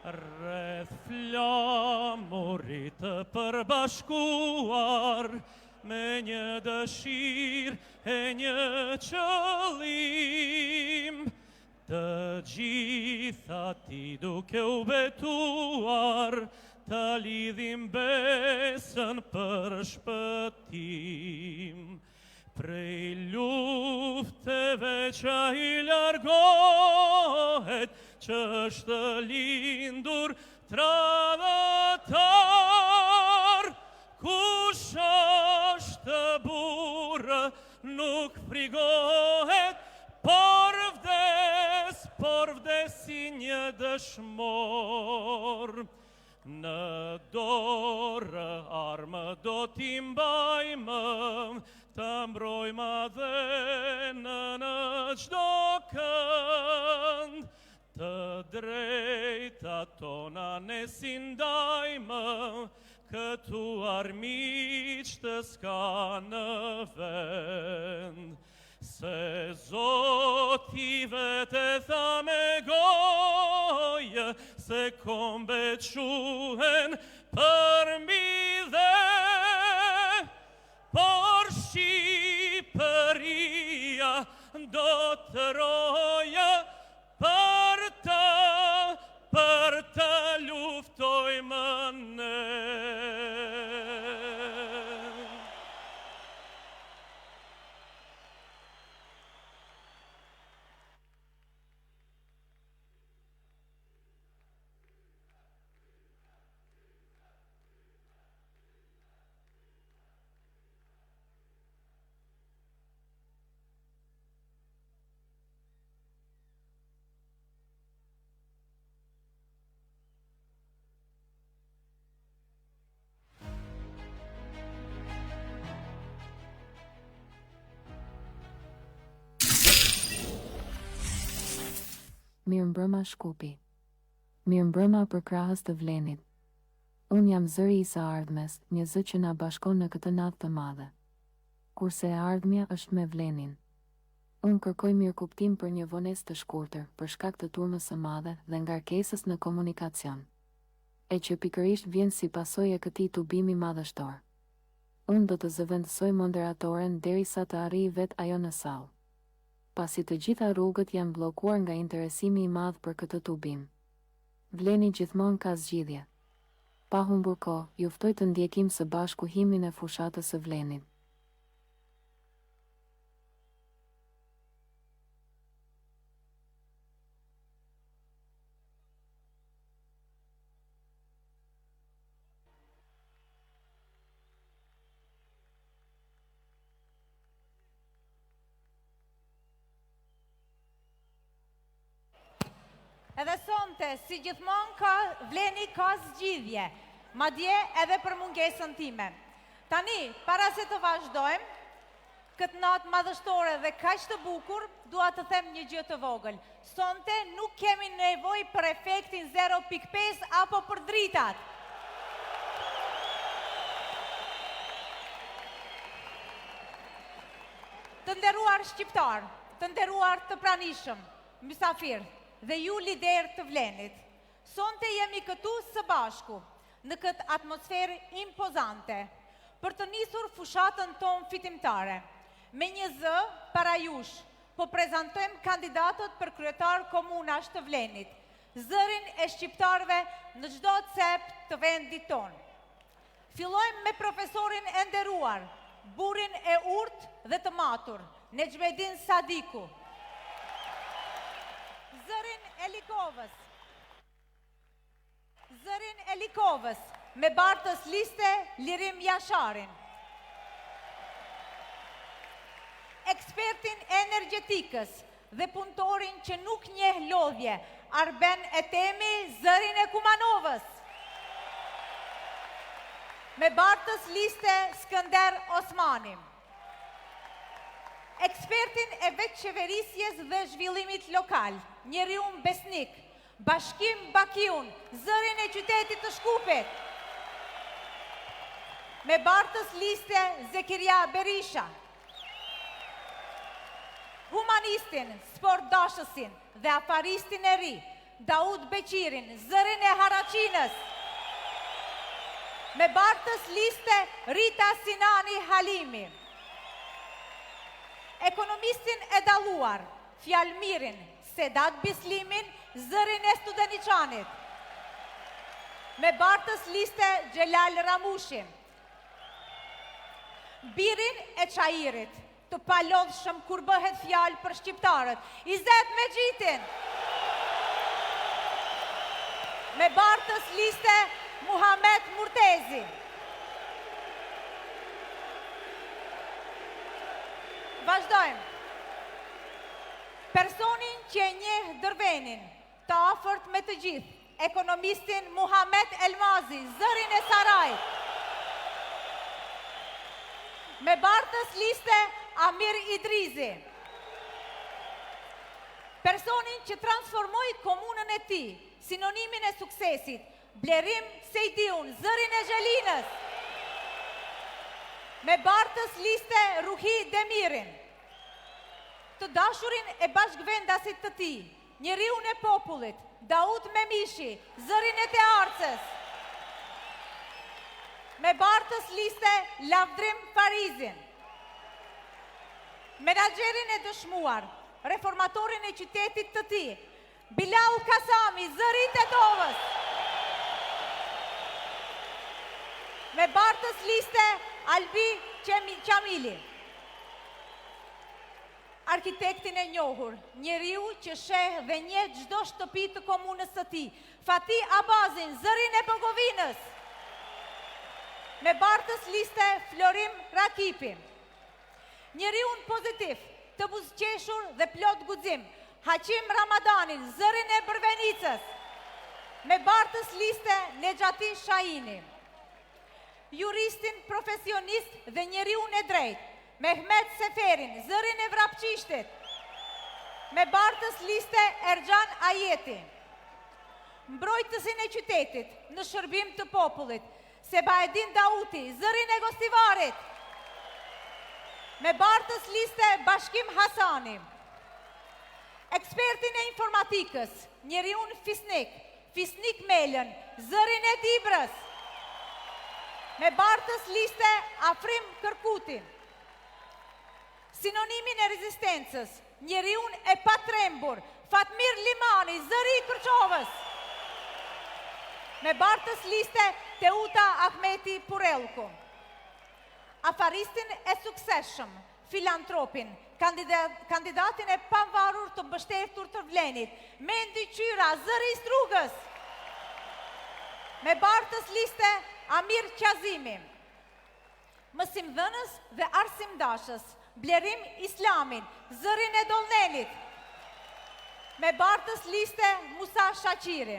Rreth flamurit të përbashkuar, me një dëshirë e një qëllim, të gjitha ti duke u betuar, të lidhim besën për shpëtim. Prej lufteve që i largohet, që është lindur tradhëtar, kush është burrë nuk frigohet, por vdesi një dëshmor. Në dorë armë do t'i mbajmë, të mbrojmë dhe në çdo kënd, të drejta tona ne si ndajmë, këtu armiq të s'ka në vend. Se Zoti vete tha me gojë, se kombet quhen për mbi dhe, por Shqipëria do të rojë, për të luftojmë ne. Mirëmbrëma Shkupi. Mirëmbrëma për krahës të Vlenit. Unë jam zëri i së ardhmes, një zë që na bashkon në këtë natë të madhe. Kurse e ardhmja është me Vlenin. Unë kërkoj mirëkuptim për një vonesë të shkurtër, për shkak të turmës së madhe dhe ngarkesës në komunikacion, e që pikërisht vjen si pasojë e këtij tubimi madhështor. Unë do të zëvendësoj moderatoren derisa të arrijë vetë ajo në sallë. Pasi të gjitha rrugët janë bllokuar nga interesimi i madh për këtë tubim. Vleni gjithmonë ka zgjidhje. Pa humbur kohë, ju ftoj të ndjekim së bashku himnin e fushatës së Vlenit. Edhe sonte, si gjithmonë Vleni ka zgjidhje, madje edhe për mungesën time. Tani, para se të vazhdojmë, këtë natë madhështore dhe kaq të bukur, dua të them një gjë të vogël. Sonte nuk kemi nevojë për efektin 0.5 apo për dritat. Të nderuar shqiptar, të nderuar të pranishëm, mysafir dhe ju lider të Vlenit. Sonte jemi këtu së bashku, në këtë atmosferë impozante, për të nisur fushatën tonë fitimtare. Me një zë para jush, po prezantojmë kandidatët për kryetar komunash të Vlenit, zërin e shqiptarve në çdo cep të vendit tonë. Fillojmë me profesorin e nderuar, burrin e urtë dhe të matur, Nexhmedin Sadiku. Zërin e Likovës, me bartës liste Lirim Jasharin. Ekspertin energjetikës dhe punëtorin që nuk njeh lodhje, Arben Etemi, zërin e Kumanovës. Me bartës liste Skënder Osmanim. Ekspertin e vetëqeverisjes dhe zhvillimit lokal, Njeriun Besnik, Bashkim Bakiun, zërin e qytetit të Shkupit. Me bartës liste Zekiria Berisha. humanistin, sport dashësin dhe afaristin e ri, Daud Beqirin, zërin e Haraqinës. Me bartës liste Rita Sinani Halimi. Ekonomistin e dalluar, fjalmirin Sedat Bislimin, zërin e Studeniçanit. Me bartës liste Gjelal Ramushi. Birin e Çajirit, të palodhshëm kur bëhet fjalë për shqiptarët, Izet Mexhitin. Me bartës liste Muhamet Murtezi. Vazhdojmë. Personin që e njeh Dërvenin, të afërt me të gjithë, ekonomistin Muhamet Elmazi, zërin e Sarajit. Me bartës liste Amir Idrizi. Personin që transformoi komunën e tij, sinonimin e suksesit, Blerim Sejdiun, zërin e Gjelinës. Me bartës liste Ruhi Demirin. Të dashurin e bashkëvendasit të tij, njeriun e popullit, Daud Memishi, zërin e Tearcës. Me bartës liste Lavdrim Farizin. Menaxherin e dëshmuar, reformatorin e qytetit të tij, Bilal Kasami, zëri i Tetovës. Me bartës liste Albi Qamili. Arkitektin e njohur, njeriu që sheh dhe njeh çdo shtëpi të komunës së tij, Fatih Abazin, zërin e Bogovinës. Me bartës liste Florim Rakipi. Njeriun pozitiv, të buzëqeshur dhe plot guxim, Haqim Ramadanin, zërin e Bërvenicës. Me bartës liste Nexhati Shahini. Juristin profesionist dhe njeriun e drejt, Mehmet Seferin, zërin e Vrapçishtit. Me bartës liste Erxhan Ajeti. Mbrojtësin e qytetit në shërbim të popullit, Sebaedin Dauti, zërin e Gostivarit. Me bartës liste Bashkim Hasani. Ekspertin e informatikës, njeriun Fisnik Melën, zërin e Dibrës. Me bartës liste Afrim Kërkutin. Sinonimin e rezistencës, njeriun e patrembur, Fatmir Limani, zëri i Kërçovës. Me bartës liste Teuta Ahmeti Purellku. Afaristin e suksesshëm, filantropin, kandidatin e pavarur të mbështetur të Vlenit, Mendi Qyra, zëri i Strugës. Me bartës liste Amir Qazimi. Mësimdhënës dhe arsimdashës, Blerim Islamin, zërin e Dollnenit. Me bartës liste Musa Shaqiri.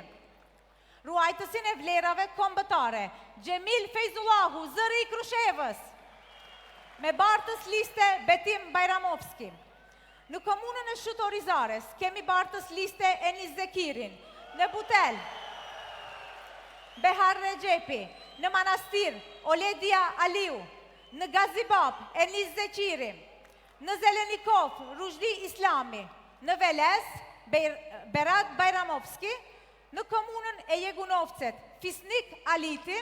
Ruajtësin e vlerave kombëtare, Gjemil Fejzullahu, zëri i Krushevës. Me bartës liste Betim Bajramovski. Në komunën e Shutorizares kemi bartës liste Enis Zekirin. Në Butel, Behar Regjepi. Në Manastir, Oledia Aliu. Në Gazibab, Enis Zeqiri. Në Zelenikov, Ruzhdi Islami. Në Veles, Berat Bajramovski. Në komunën e Jegunovcet, Fisnik Aliti.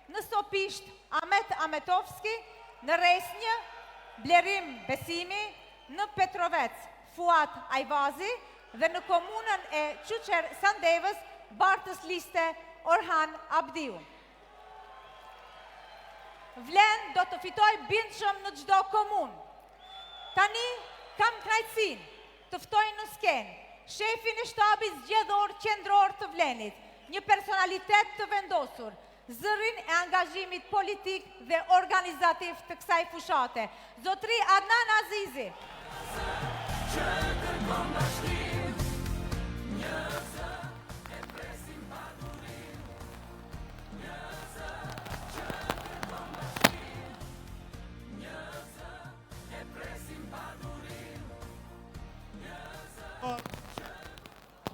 Në Sopisht, Ahmet Ametovski. Në Resnjë, Blerim Besimi. Në Petrovec, Fuat Ajvazi. Dhe në komunën e Quqer Sandevës, bartës liste Orhan Abdiu. Vlen do të fitoj bindshëm në çdo komunë. Tani kam kënaqësinë të ftoj në skenë shefin e shtabit zgjedhor qendror të Vlenit, një personalitet të vendosur, zërin e angazhimit politik dhe organizativ të kësaj fushate, Zotri Adnan Azizi.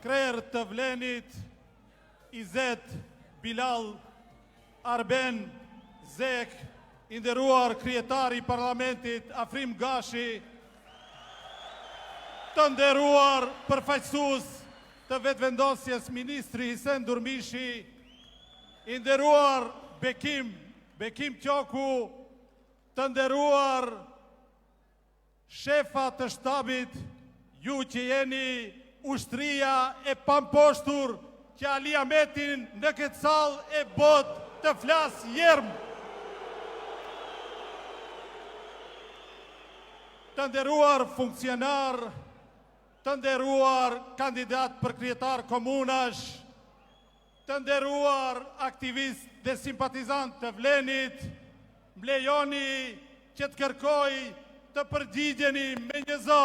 Krerë të Vlenit, Izet, Bilal, Arben, Zek, inderuar krijetari i parlamentit, Afrim Gashi, Të nderuar përfaqësues të vetëvendosjes Ministri Hisen Durmishi, i nderuar Bekim Qoku, të nderuar shefa të shtabit, ju që jeni ushtria e pamposhtur që Ali Ahmetin në këtë sallë e bot të flas jermë. Të nderuar funksionar, të nderuar kandidat për kryetar komunash, të nderuar aktivist dhe simpatizant të Vlenit, mlejoni që të kërkoj të përgjigjeni me një zë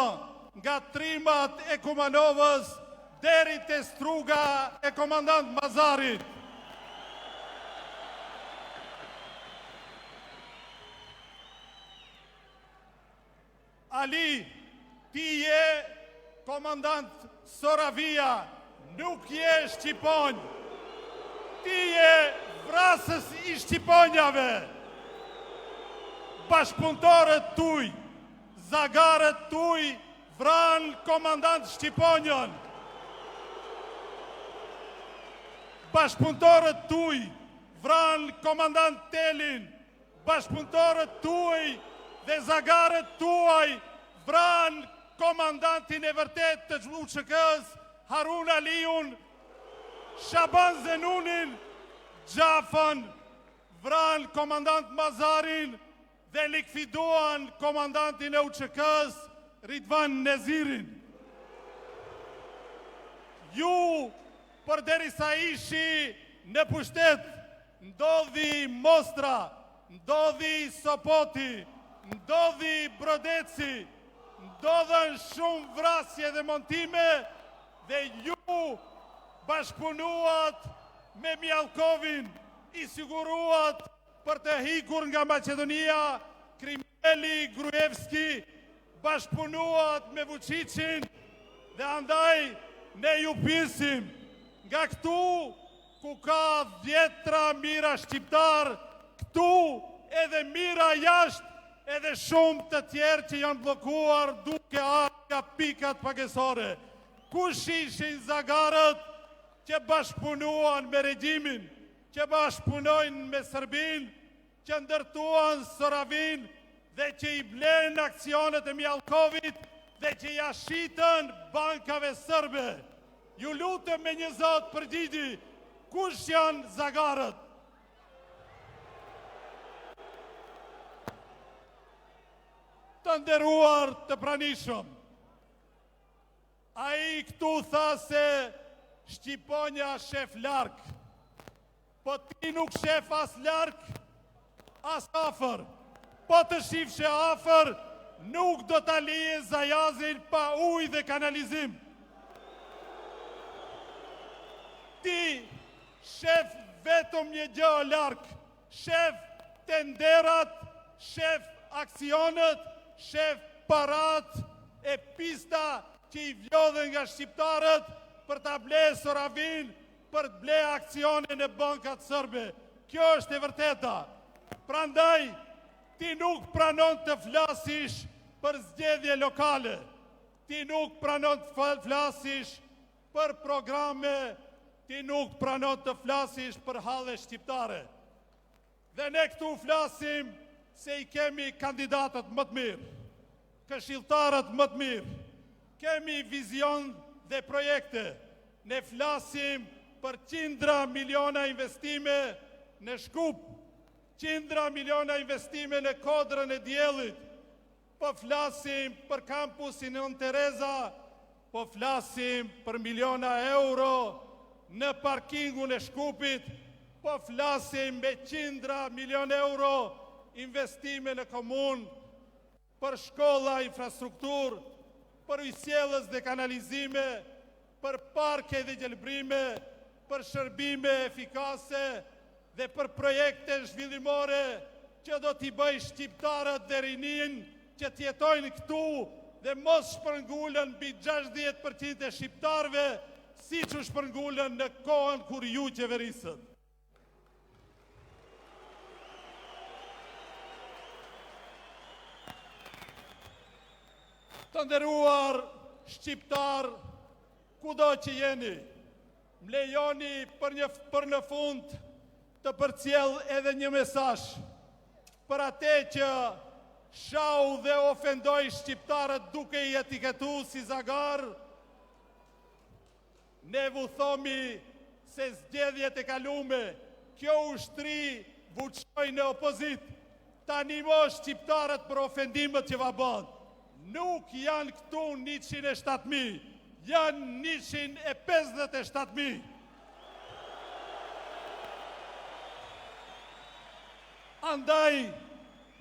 nga trimat e Kumanovës deri te struga e komandant Mazarit. Ali, ti je komandant Soravia, nuk je Shqiponj. Ti je vrasës i Shqiponjave. Bashkëpunëtorët tuj, zagarët tuj, vran komandant Shqiponjën. Bashkëpunëtorët tuj, vran komandant Telin. Bashkëpunëtorët tuj dhe zagarët tuaj, vran komandantin e vërtet të UÇK-s, Harun Aliun, Shaban Zenunin, Gjafën, vran komandant Mazarin dhe likviduan komandantin e UÇK-s, Ridvan Nezirin. Ju, përderisa ishi në pushtet, ndodhi Mostra, ndodhi Sopoti, ndodhi Brodeci, ndodhen shumë vrasje dhe montime dhe ju bashkëpunuat me Mjalkovin, i siguruat për të hikur nga Macedonia, kriminali Gruevski, bashkëpunuat me Vučićin dhe andaj ne ju pirsim nga këtu ku ka dhjetra mira shqiptar, këtu edhe mira jashtë, edhe shumë të tjerë që janë blokuar duke nga pikat pagesore. Kush ishin zagarët që bashkëpunuan me regjimin, që bashkëpunojnë me Serbin, që ndërtuan Soravin dhe që i blen aksionet e Mjalkovit dhe që ja shitën bankave sërbe. Ju lutem me një zot përgjigji, kush janë zagarët? Të nderuar të pranishëm, a i këtu tha se Shqiponja shef lark, po ti nuk shef as lark, as afer, po të shifshe afer, nuk do të lije Zajazin pa ujë dhe kanalizim. Ti shef vetëm një gjë lark, shef tenderat, shef aksionet, shef parat e pista që i vlodhen nga shqiptarët për të ble Soravin, për të ble aksionin e bankat sërbe. Kjo është e vërteta. Prandaj, ti nuk pranon të flasish për zgjedhje lokale. Ti nuk pranon të flasish për programe, ti nuk pranon të flasish për halle shqiptare. Dhe ne këtu flasim se i kemi kandidatët më të mirë, këshilltarët më të mirë, kemi vizion dhe projekte. Ne flasim për qindra miliona investime në Shkup, qindra miliona investime në Kodrën e Diellit, po flasim për kampusin e Nën Tereza, po flasim për miliona euro në parkingun e Shkupit, po flasim me qindra milion euro investime në komunë, për shkolla, infrastruktur, për ujësjellës dhe kanalizime, për parke dhe gjelbrime, për shërbime efikase dhe për projekte zhvillimore që do t'i bëj shqiptarët dhe rinin që t'jetojnë këtu dhe mos shpërngulën mbi 60% e shqiptarve si që shpërngulën në kohën kur ju qeverisët. Të nderuar shqiptar, kudo që jeni, më lejoni për në fund të përcjell edhe një mesazh për atë që shau dhe ofendoj shqiptarët duke i etiketu si zagar. Ne vu thomi se zgjedhjet e kalume, kjo ushtri vuçoj në opozit, tani mo shqiptarët për ofendimet që va bën. Nuk janë këtu 107.000, janë 157.000. Andaj,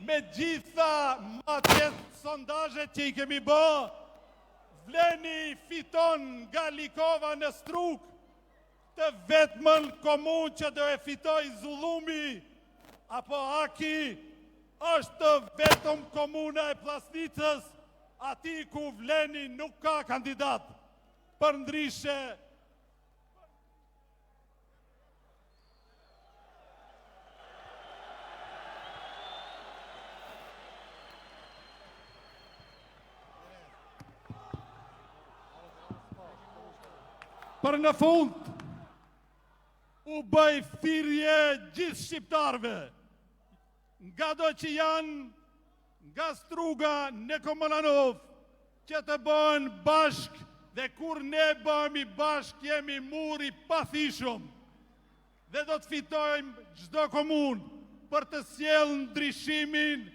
me gjitha matjet sondajet që i kemi bë, Vleni fiton nga Likova në Struk, të vetmën komun që do e fitoj Zullumi, apo Aki, është vetëm komuna e Plasnicës, ati ku Vleni nuk ka kandidat. Për ndryshe, për në fund, u bëj thirrje gjithë shqiptarve, nga do që janë nga Struga në Komonanov, që të bëhen bashk, dhe kur ne bëhemi bashk, jemi muri pathishëm, dhe do të fitojmë çdo komun për të sjellë ndryshimin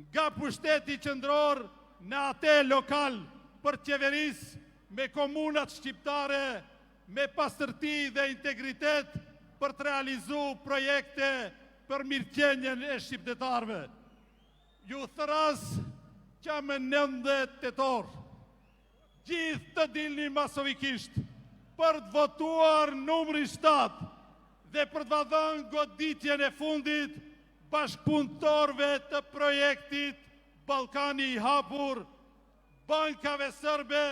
nga pushteti qendror në atë lokal për qeverisë, me komunat shqiptare, me pastërti dhe integritet për të realizu projekte për mirëqenjen e shqiptarëve. Ju thras që më 9 tetor, gjithë të dilni masovikisht për të votuar numri 7 dhe për të dhënë goditjen e fundit bashkëpunëtorëve të projektit Ballkani i hapur, bankave sërbe,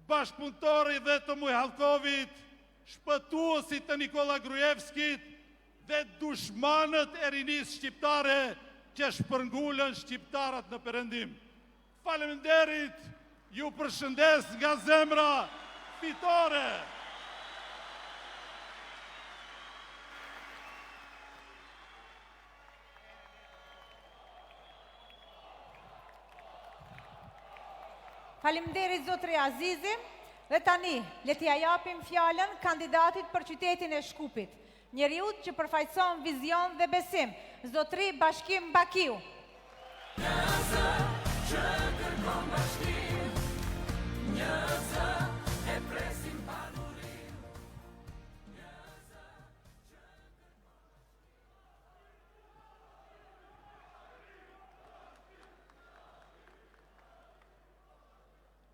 bashkëpunëtori dhe të Mujhalkovit, shpëtuesit të Nikola Gruevskit dhe dushmanët e rinisë shqiptare që shpërngullën shqiptarët në perëndim. Faleminderit, ju përshëndes nga zemra fitore. Faleminderit zotri Azizi, dhe tani le t'ia japim fjalën kandidatit për qytetin e Shkupit, njeriut që përfaqëson vizion dhe besim, zotri Bashkim Bakiu.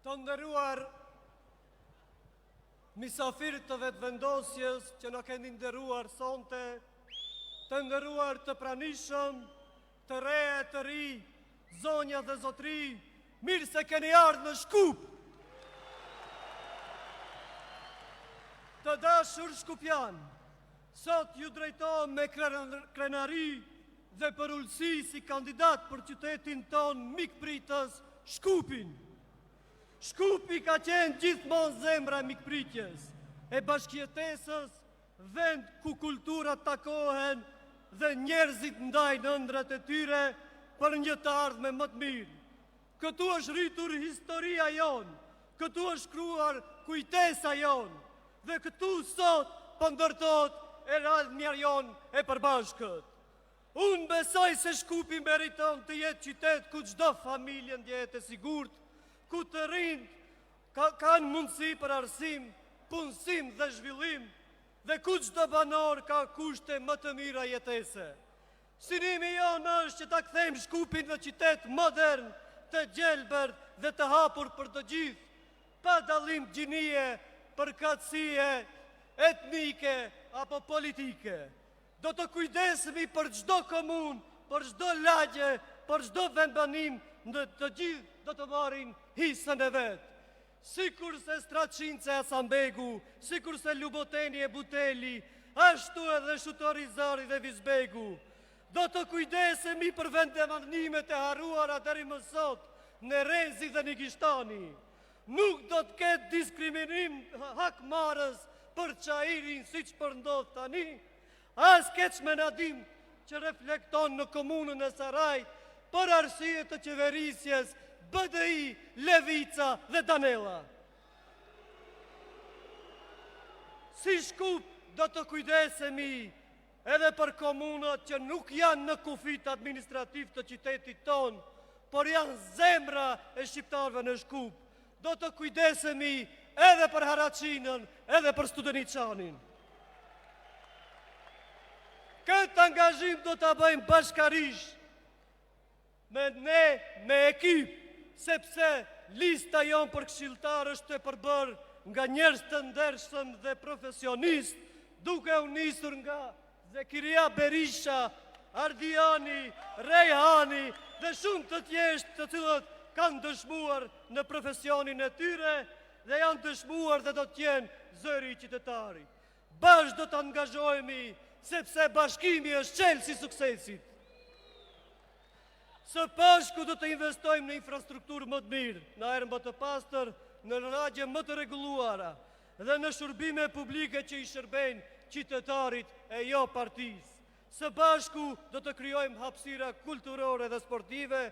Të nderuar misafirët të vetëvendosjes që na keni nderuar sonte, të nderuar të pranishëm, të reja e të ri, zonja dhe zotri, mirë se keni ardhur në Shkup. Të dashur shkupjan, sot ju drejtohem me krenari dhe për ulësi si kandidat për qytetin ton mikpritës Shkupin. Shkupi ka qenë gjithmonë zemra e mikpritjes, e bashkëjetesës, vend ku kulturat takohen dhe njerëzit ndajnë ëndrat e tyre për një të ardhme më të mirë. Këtu është rritur historia jonë, këtu është shkruar kujtesa jonë, dhe këtu sot po ndërtohet erardhmja jonë e përbashkët. Unë besoj se Shkupi meriton të jetë qytet ku çdo familje ndjehet e sigurt, ku të rinjt kanë mundësi për arsim, punësim dhe zhvillim, dhe ku çdo banor ka kushte më të mira jetese. Synimi jonë është që ta kthejmë Shkupin në qytet modern, të gjelbër dhe të hapur për të gjithë, pa dallim gjinie, përkatësie, etnike apo politike. Do të kujdesemi për çdo komunë, për çdo lagje, për çdo vendbanim, në të gjithë do të marrin hisën e vetë. Sikur se Straçince e Hasanbegu, sikur se Luboteni e Buteli, ashtu edhe Shutori Zari dhe Vizbegu. Do të kujdesemi për vendemanimet e harruara deri më sot në Rezi dhe në Gishtani. nuk do të ketë diskriminim hakmarrës për çajirin siç përndodh tani, as keq menadim që reflekton në komunën e Sarajit për arsye të qeverisjes BDI, Levica dhe Danella. Si Shkup do të kujdesemi edhe për komunat që nuk janë në kufit administrativ të qytetit tonë, por janë zemra e shqiptarëve në Shkup. Do të kujdesemi edhe për Haraçinën, edhe për Studeniçanin. Këtë angazhim do të bëjmë bashkarisht me ekip, sepse lista jonë për këshilltar është e përbërë nga njerëz të ndershëm dhe profesionist, duke u nisur nga Zekiria Berisha, Ardiani, Rejhani dhe shumë të tjerë të cilët kanë dëshmuar në profesionin e tyre dhe janë dëshmuar dhe do të jenë zëri i qytetarit. Bashkë do të angazhohemi sepse bashkimi është çelësi i suksesit. Së bashku do të investojmë në infrastrukturë më të mirë, në ajër më të pastër, në rrugë më të rregulluara dhe në shërbime publike që i shërbejnë qytetarit e jo partisë. Së bashku do të krijojmë hapësira kulturore dhe sportive,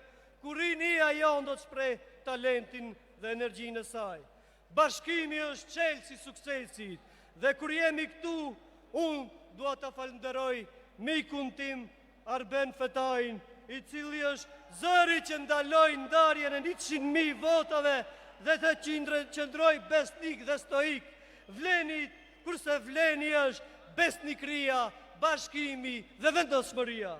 ku rinia jonë do të shpreh talentin dhe energjinë e saj. Bashkimi është çelësi i suksesit dhe kur jemi këtu, unë dua ta falenderoj mikun tim Arben Fetajin, i cili është zëri që ndaloi ndarjen e 100.000 votave dhe të qëndroi besnik dhe stoik vlenit, kurse vleni është besnikëria, bashkimi dhe vendosmëria.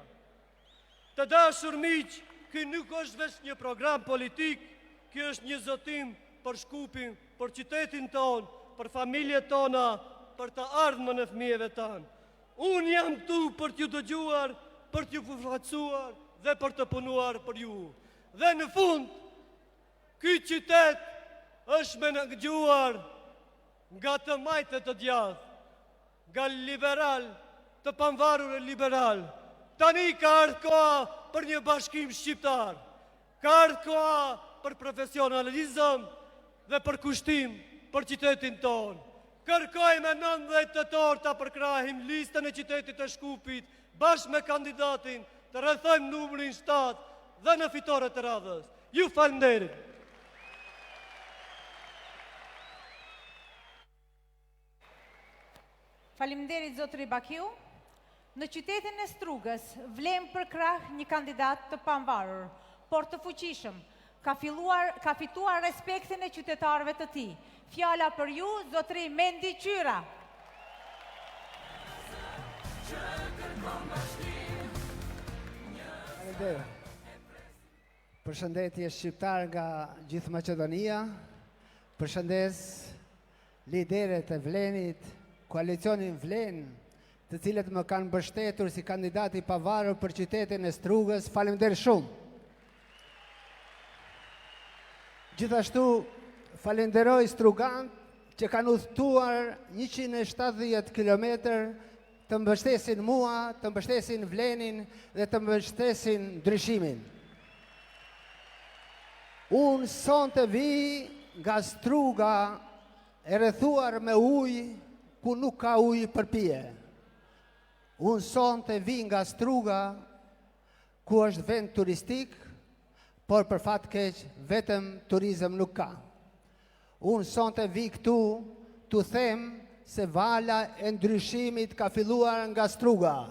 Të dashur miq, ky nuk është vetëm një program politik, ky është një zotim për Shkupin, për qytetin ton, për familjet tona, për të ardhmen e fëmijëve tanë. Unë jam këtu për t'ju dëgjuar, për t'ju përfaqësuar dhe për të punuar për ju. Dhe në fund, ky qytet është menaxhuar nga të majtët të djathtë, nga liberal, të pavarur e liberal. Tani ka ardhur koha për një bashkim shqiptar. Ka ardhur koha për profesionalizëm dhe për kushtim për qytetin tonë. Kërkojmë 19 tetor ta përkrahim listën e qytetit të Shkupit bashkë me kandidatin, të rrethojmë numrin 7 dhe në fitore të radhës. Ju falenderoj. Faleminderit zotëri Bakiu. Në qytetin e Strugës vlem për krah një kandidat të pavarur, por të fuqishëm. Ka fituar respektin e qytetarëve të tij. Fjala për ju, zotëri Mendi Qyra. Përshëndetje shqiptar nga gjithë Maqedonia. Përshëndes lideret e Vlenit, koalicionin Vlen, të cilët më kanë mbështetur si kandidati i pavarur për qytetin e Strugës. Faleminderit shumë. Gjithashtu falenderoj strugant që kanë udhëtuar 170 kilometër të mbështesin mua, të mbështesin Vlenin dhe të mbështesin ndryshimin. Unë sonte vi nga Struga e rrethuar me ujë ku nuk ka ujë për pije. Unë sonte vi nga Struga ku është vend turistik, por për fat keq vetëm turizëm nuk ka. Unë sonte vi këtu t'u them se vala e ndryshimit ka filluar nga Struga.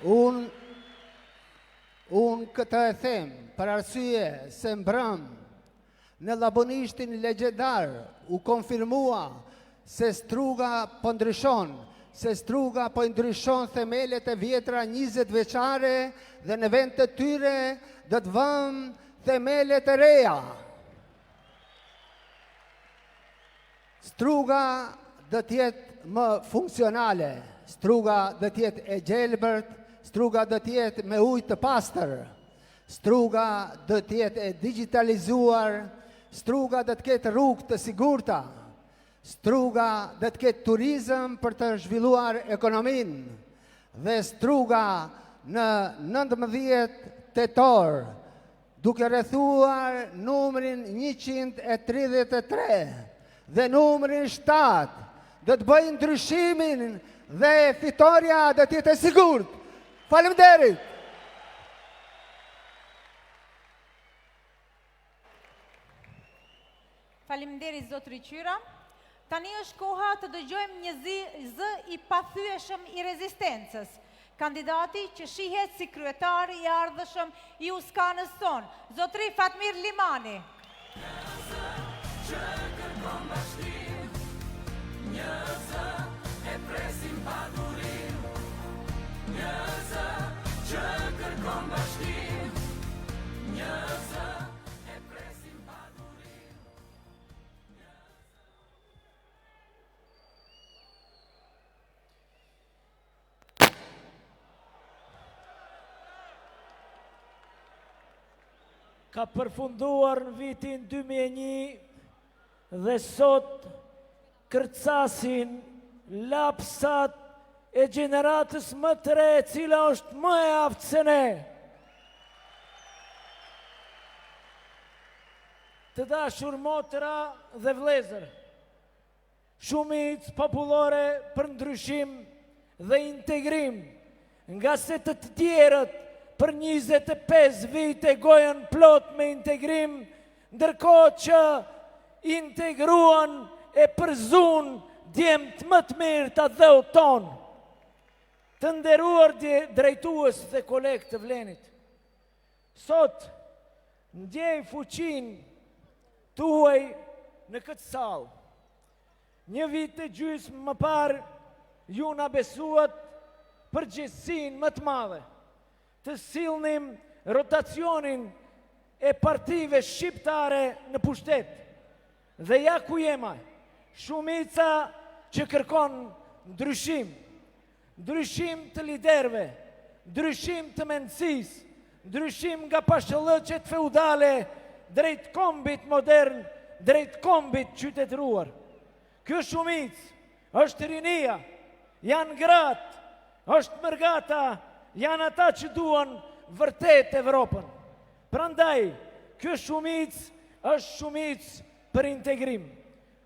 Unë këtë e them për arsye se mbrëm në Llabonishtin legjendar u konfirmua se Struga po ndryshon, se Struga po ndryshon themelet e vjetra 20 veçare dhe në vend të tyre do të vëmë themelet e reja. Struga do të jetë më funksionale, Struga do të jetë e gjelbërt, Struga do të jetë me ujë të pastër, Struga do të jetë e digitalizuar, Struga do të ketë rrugë të sigurta, Struga do të ketë turizëm për të zhvilluar ekonominë dhe Struga në 19 tetor duke rrethuar numrin 133 dhe numrin 7, do të bëjë ndryshimin dhe fitoria do të jetë e sigurt. Faleminderit. Faleminderit zotëri Qyra. Tani është koha të dëgjojmë një zë i pathyeshëm i rezistencës. Kandidati që shihet si kryetari i ardhëshëm i uskanës tonë, zotëri Fatmir Limani. Ka përfunduar në vitin 2001 dhe sot kërcasin lapsat e gjeneratës më të re, cila është më e aftë se ne. Të dashur motra dhe vlezër, shumicë popullore për ndryshim dhe integrim, nga se të tjerët për 25 vite gojën plot me integrim, ndërkohë që integruan e përzun djemët më të mirë të dheu tonë. Të nderuar drejtues dhe kolegë të Vlenit, sot ndjej fuqin tuaj në këtë salë. Një vit e gjysmë më parë ju na besuat përgjegjësinë më të madhe të sillnim rotacionin e partive shqiptare në pushtet. Dhe ja ku jema, shumica që kërkon ndryshim, ndryshim të liderve, ndryshim të mendësis, ndryshim nga pashëllëqet feudale drejt kombit modern, drejt kombit qytetëruar. Kjo shumic është rinia, janë gratë, është mërgata, janë ata që duan vërtet Evropën. Prandaj, kjo shumic është shumic për integrim.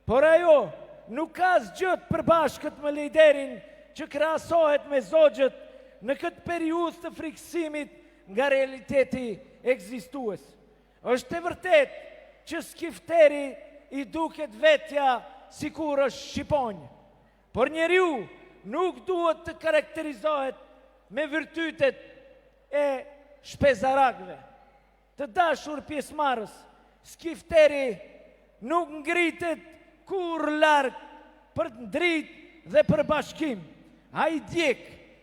Por ajo nuk ka asgjë të përbashkët me liderin që krahasohet me zogjët në këtë periudhë të friksimit nga realiteti ekzistues. Është e vërtet që skifteri i duket vetja sikur është shqiponjë. Por njeriu nuk duhet të karakterizohet me virtytet e shpezarakve. Të dashur pjesëmarrës, skifteri nuk ngritet kur larg për dritë dhe për bashkim. Ai djeg,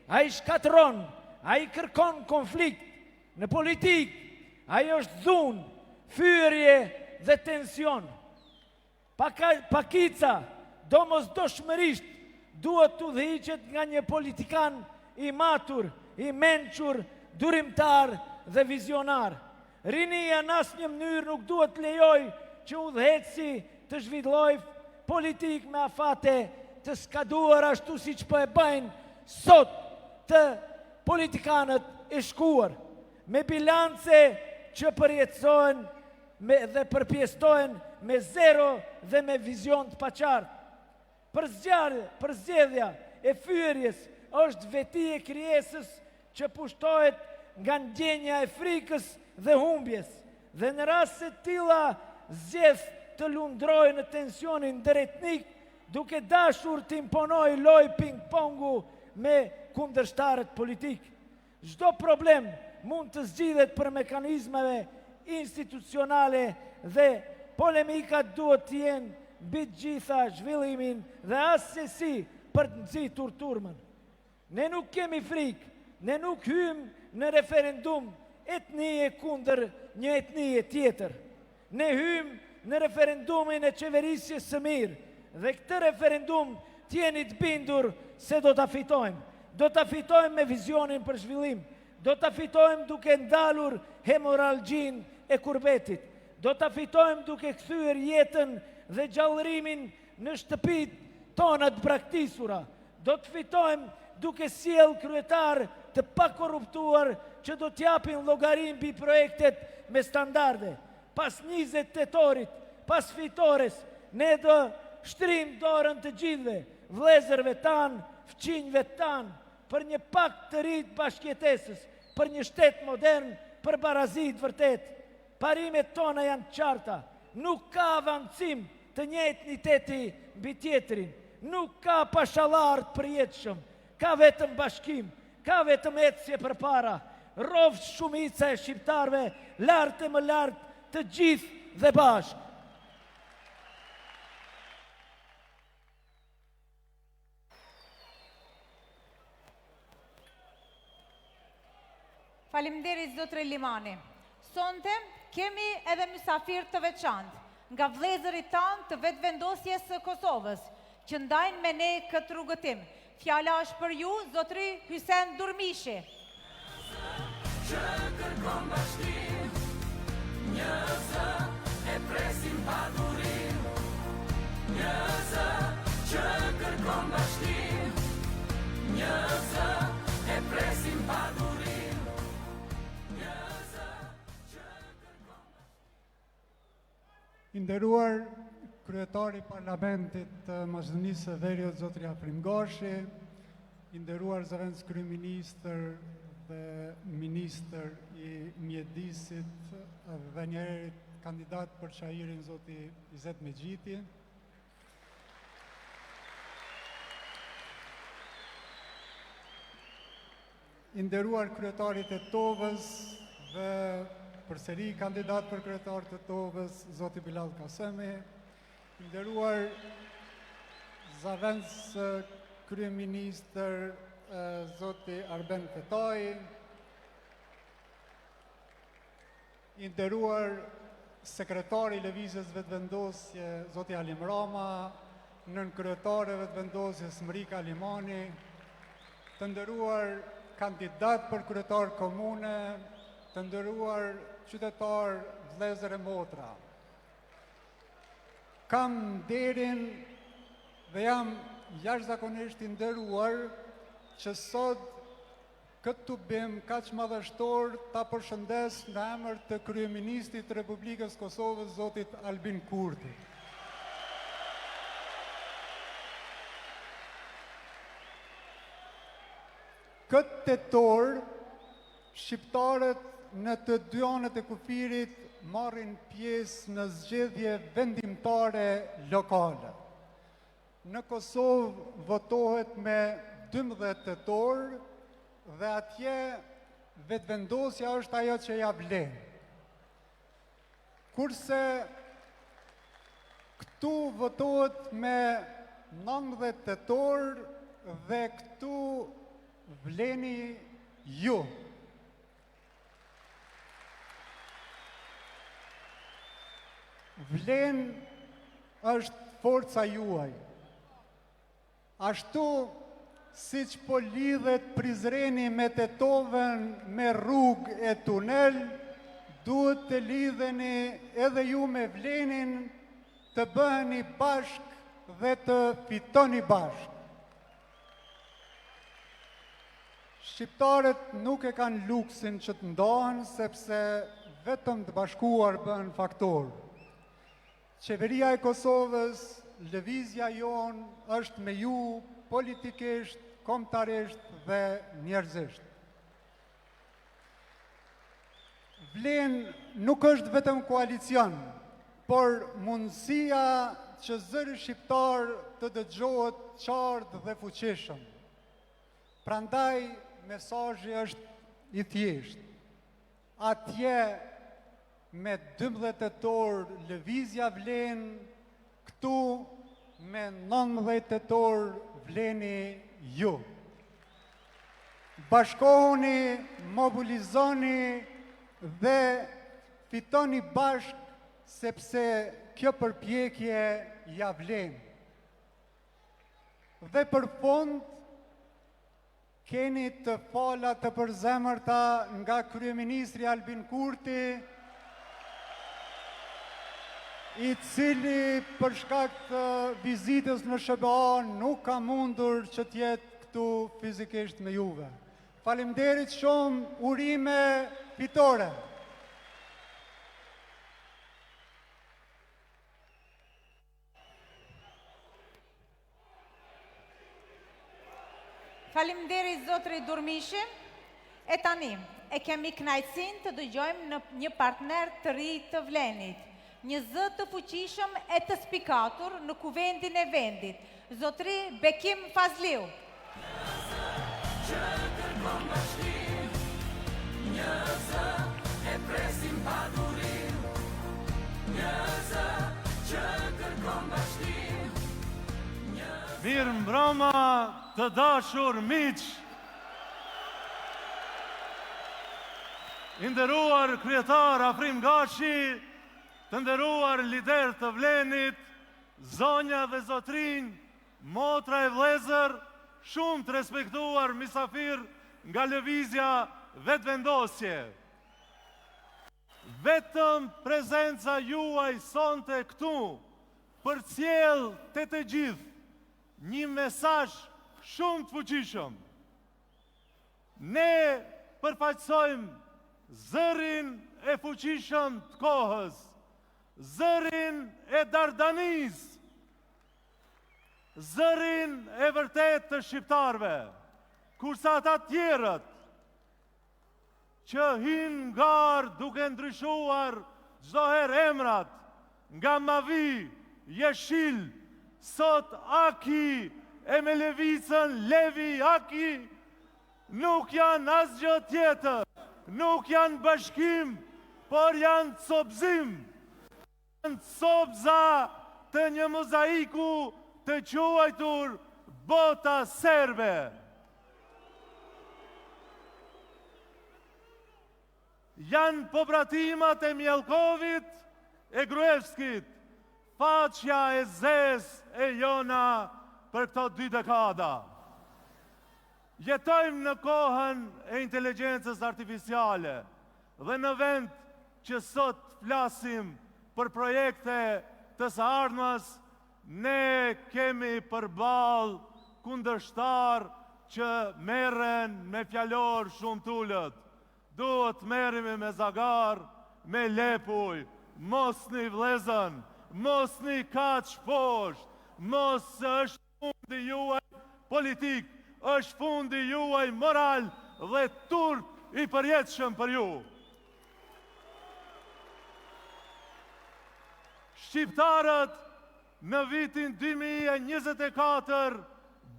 ai shkatron, ai kërkon konflikt. Në politik, ai është dhunë, fyrje dhe tension. Pakica, domosdoshmërisht, duhet të udhëhiqet nga një politikan i matur, i mençur, durimtar dhe vizionar. Rinia në asnjë mënyrë nuk duhet të lejoj që udhëheci të zhvilloj politik me afate të skaduar ashtu si që po e bajnë sot të politikanët e shkuar, me bilance që përjetësohen dhe përpjestojnë me zero dhe me vizion të paqartë. Përzgjedhja e fyrjes është veti e krijesës që pushtohet nga ndjenja e frikës dhe humbjes, dhe në rast se tilla zgjedh të lundrojë në tensionin ndëretnik, duke dashur të imponojë loj ping-pongu me kundërshtarët politik. Çdo problem mund të zgjidhet për mekanizmave institucionale dhe polemikat duhet të jenë mbi të gjitha zhvillimin dhe asesi për të nxitur turmën. Ne nuk kemi frikë, ne nuk hymë në referendum etnie kundër një etnie tjetër. Ne hymë në referendumin e qeverisjes së mirë dhe këtë referendum t'jeni të bindur se do t'a fitojmë. Do t'a fitojmë me vizionin për zhvillim. Do t'a fitojmë duke ndalur hemoralgjin e kurbetit. Do t'a fitojmë duke kthyer jetën dhe gjallërimin në shtëpit tona të braktisura. Do të fitojmë duke sjell kryetar të pakorruptuar që do t'japin llogarin mbi projektet me standarde. Pas 20 tetorit, pas fitores, ne do shtrim dorën të gjithve, vëllezërve tanë, fëmijëve tanë, për një pakt të ri të bashkëjetesës, për një shtet modern, për barazi të vërtet. Parimet tona janë të qarta, nuk ka avancim të një etniteti mbi tjetrin, nuk ka pashallar të përjetshëm, ka vetëm bashkim, ka vetëm ecje përpara. Rovë shumica e shqiptarëve, lart e më lart, të gjithë dhe bashkë. Faleminderit Zotre Limani. Sonte kemi edhe mysafir të veçantë nga vëllezërit tanë të vetëvendosjes së Kosovës, që ndajnë me ne këtë rrugëtim. Fjala është për ju, Zotri Hysen Durmishi. Që kërkon bashkim, një zë e presim padurim. Një zë që kërkon bashkim, një zë e presim padurim. Nderuar kryetari i Parlamentit të Maqedonisë së Veriut, Zotri Afrim Gashi, nderuar zëvendës kryeministër dhe ministër i mjedisit dhe njerit kandidat për çajirin Zoti Izet Megjiti, nderuar kryetarit e Tovës dhe përsëri kandidat për kryetar të Tovës, Zoti Bilal Kasemi, nderuar zëvendës kryeministër Zoti Arben Fetaj, nderuar sekretari i Lëvizjes Vetëvendosje Zoti Alim Rama, nën kryetare Vetëvendosjes Mrika Limani, të nderuar kandidat për kryetar komune, të nderuar qytetar, vëllezër e motra. Kam nderin dhe jam jashtëzakonisht i nderuar që sot këtë tubim kaq madhështor ta përshëndes në emër të kryeministit të Republikës Kosovës, Zotit Albin Kurti. Këtë tetor, shqiptarët në të dy anët e kufirit marrin pjesë në zgjedhje vendimtare lokale. Në Kosovë votohet me 12 tetor dhe atje vetëvendosja është ajo që ja vlen. Kurse këtu votohet me 19 tetor dhe këtu vleni ju. Vlen është forca juaj. Ashtu si që po lidhet Prizreni me Tetovën me rrugë e tunel, duhet të lidheni edhe ju me Vlenin, të bëheni bashk dhe të fitoni bashk. Shqiptarët nuk e kanë luksin që të ndohen, sepse vetëm të bashkuar bëhen faktor. Qeveria e Kosovës, lëvizja jonë është me ju politikisht, kombëtarisht dhe njerëzisht. Vlen nuk është vetëm koalicion, por mundësia që zëri shqiptar të dëgjohet qartë dhe fuqishëm. Prandaj mesazhi është i thjeshtë. Atje me 12 tetor lëvizja vlen, këtu me 19 tetor vleni ju. Bashkohuni, mobilizoni dhe fitoni bashk, sepse kjo përpjekje ja vlen. Dhe për fund, keni të fala të përzemërta nga kryeministri Albin Kurti, i cili për shkak të vizitës në SBA nuk ka mundur që t'jetë këtu fizikisht me juve. Faleminderit shumë, urime fitore. Faleminderit zotri Durmishi. E tani, e kemi kënaqësinë të dëgjojmë në një partner të ri të Vlenit, një zë të fuqishëm e të spikatur në kuvendin e vendit, zotri Bekim Fazliu. Mirë mbrëma të dashur miq, i nderuar kryetar Afrim Gashi, të nderuar lider të Vlenit, zonja dhe zotrinj, motra e vëllezër, shumë të respektuar misafir nga lëvizja vetëvendosje. Vetëm prezenca juaj sonte këtu përcjell të gjithë një mesazh shumë të fuqishëm. Ne përfaqësojmë zërin e fuqishëm të kohës, zërin e Dardanis, zërin e vërtet të shqiptarve, kurse ata tjerët që hinë ngarë duke ndryshuar çdo herë emrat, nga Mavi, Jeshil, sot Aki e me levicën Levi Aki, nuk janë asgjë tjetër, nuk janë bashkim, por janë copëzim, janë copëza të një mozaiku të quajtur bota serbe. Janë pobratimat e Mjelkovit e Gruevskit, faqja e zez e jona për këto 2 dekada. Jetojmë në kohën e inteligjencës artificiale dhe në vend që sot flasim për projekte të së ardhmes, ne kemi përballë kundërshtar që merren me fjalor shumë tullët. Duhet merremi me zagar, me lepuj, mos një vlezën, mos një kaq poshtë, mos është fundi juaj politik, është fundi juaj moral dhe turp i përjetshëm për ju. Shqiptarët në vitin 2024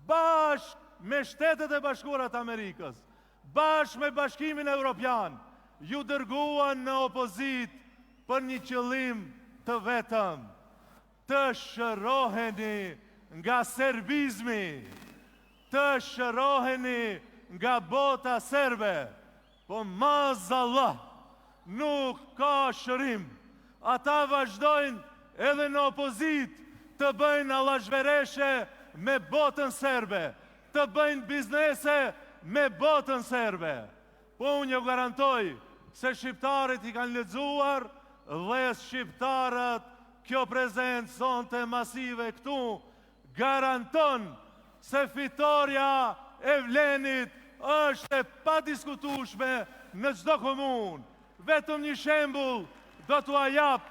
bashkë me Shtetet e Bashkuara të Amerikës, bashkë me Bashkimin Evropian, ju dërguan në opozit për një qëllim të vetëm, të shëroheni nga serbizmi, të shëroheni nga bota serbe, po mazallah nuk ka shërim. Ata vazhdojnë edhe në opozit të bëjnë allazhvereshe me botën serbe, të bëjnë biznese me botën serbe. Po unë ju garantoj se shqiptarët i kanë lexuar dhe shqiptarët kjo prezencë sonte masive këtu garanton se fitoria e Vlenit është e padiskutueshme në çdo komunë. Vetëm një shembull do t'ua jap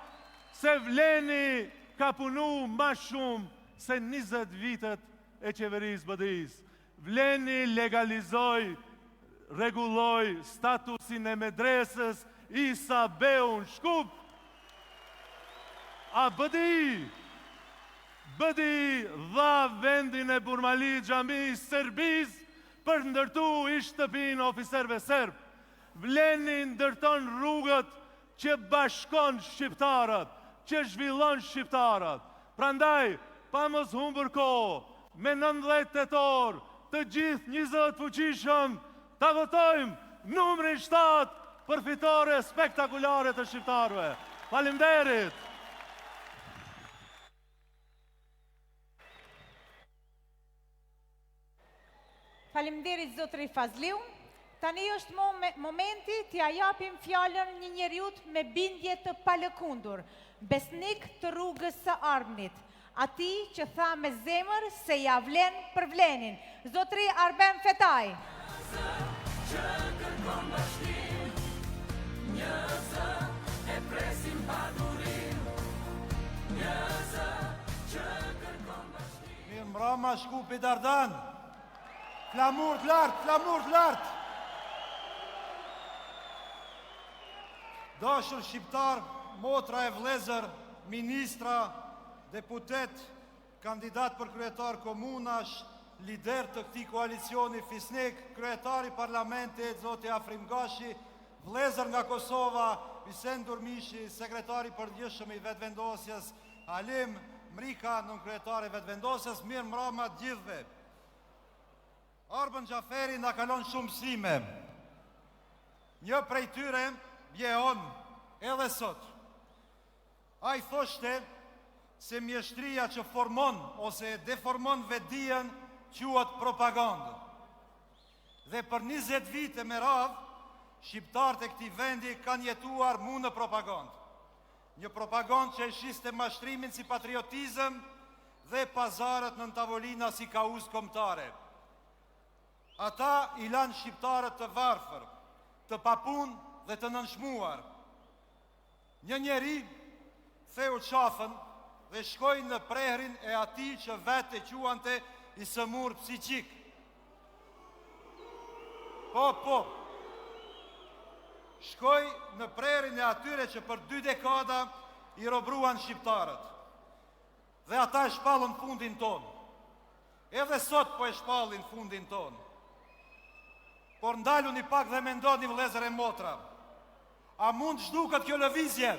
se Vleni ka punu ma shumë se 20 vitet e qeverisë BDI-s. Vleni legalizoi, rregulloi statusin e medresës Isa Beun Shkup. A BDI dha vendin e Burmali Xhami Serbis për ndërtu shtëpinë oficerëve serb. Vleni ndërton rrugët që bashkon shqiptarët, që zhvillon shqiptarët. Prandaj, pa mos humbur kohë, me 19 tetor, të gjithë 20 fuqishëm, ta votojmë numrin 7 për fitore spektakulare të shqiptarëve. Faleminderit. Faleminderit zotri Fazliu. Tani është momenti t'ia japim fjalën një njeriut me bindje të palëkundur, besnik të rrugës së ardhmit, atij që tha me zemër se ja vlen për Vlenin, zotri Arben Fetaj. që kërkon bashkim, një zë e presim padurim, një zë që kërkon bashkim. Mirë mbrëma Shkupi Dardan. Flamur të lartë, flamur të lartë. Dashur shqiptar, motra e vlezër, ministra, deputet, kandidat për kryetar komunash, lider të këtij koalicioni Fisnik, kryetari parlamentit, zoti Afrim Gashi, vlezër nga Kosova, Visen Durmishi, sekretari përgjithshëm i vetëvendosjes, Alim Mrika, nën kryetari i vetëvendosjes, mirë mbrëma të gjithëve. Arben Xhaferi na kalon shumë mësime. Një prej tyre bjeon edhe sot. A i thoshte se mjeshtria që formon ose deformon vetdijen quhet propagandë. Dhe për 20 vite me radhë, shqiptarët e këtij vendi kanë jetuar mu në propagandë. Një propagandë që e shiste mashtrimin si patriotizëm dhe pazarët në tavolina si kauz kombëtare. Ata i lanë shqiptarët të varfër, të papun dhe të nënshmuar. Një njeri theu qafën dhe shkoj në prehrin e atij që vetë e quante i sëmur psiqik. Po. Shkoj në prehrin e atyre që për 2 dekada i robruan shqiptarët. Dhe ata e shpallën fundin ton. Edhe sot po e shpallin fundin ton. Por ndalu një pak dhe mendoni vëllezër e motra. A mund zhduket kjo lëvizje?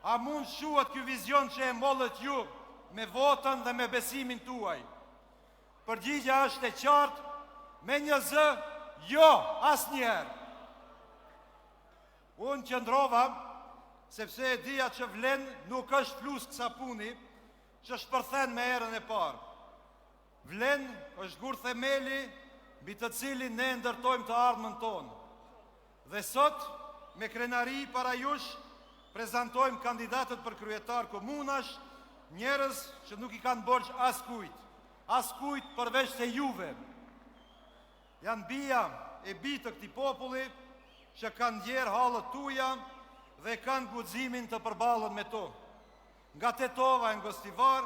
A mund shuhet ky vizion që e mollët ju me votën dhe me besimin tuaj? Përgjigja është e qartë, me një zë, jo, asnjëherë. Unë qëndrova, sepse e dija që vlen nuk është flusk sapuni që shpërthen me erën e parë. Vlen është gur themeli mbi të cilin ne ndërtojmë të ardhmen tonë. Dhe sot, me krenari para jush, prezantojmë kandidatët për kryetar komunash, njerëz që nuk i kanë borxh as kujt përveç se juve. Janë bija e bi të këtij populli që kanë ndjerë hallët tuja dhe kanë guximin të përballen me to. Nga Tetova e Ngostivar,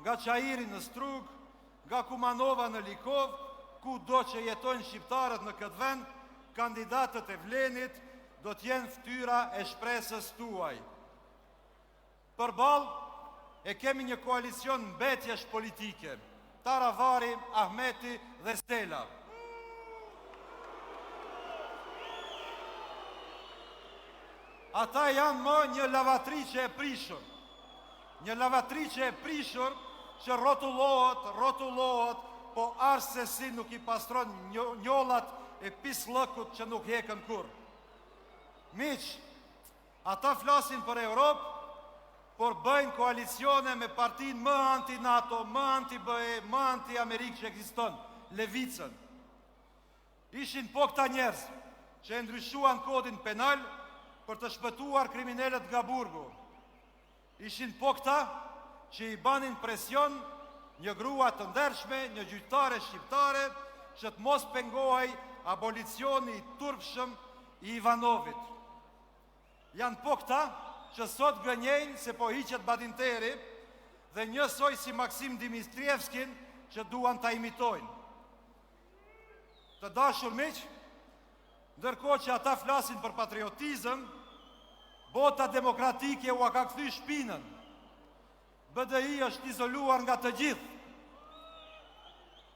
nga Çairi në Strug, nga Kumanova në Likov, ku do që jetojnë shqiptarët në këtë vend, kandidatët e Vlenit do t'jenë fytyra e shpresës tuaj. Përballë e kemi një koalicion mbetjesh politike, Taravari, Ahmeti dhe Stela. Ata janë më një lavatriçe e prishur. Një lavatriçe e prishur që rrotullohet, po arse nuk i pastron njollat e pislëkut që nuk hekën kur. Miq, ata flasin për Europë, por bëjnë koalicione me partinë më anti-NATO, më anti-BE, më anti-Amerikë që ekziston, Levicën. Ishin po këta njerëz që e ndryshuan kodin penal për të shpëtuar kriminalët nga burgu. Ishin po këta që i banin presion një grua të ndershme, një gjyqtare shqiptare, që të mos pengohej abolicioni i turpshëm i Ivanovit. Janë po këta që sot gënjejnë se po hiqet Badinteri dhe njësoj si Maksim Dimitrievskin që duan ta imitojnë. Të dashur miq, ndërkohë që ata flasin për patriotizëm, bota demokratike u ka kthy shpinën. BDI është izoluar nga të gjithë.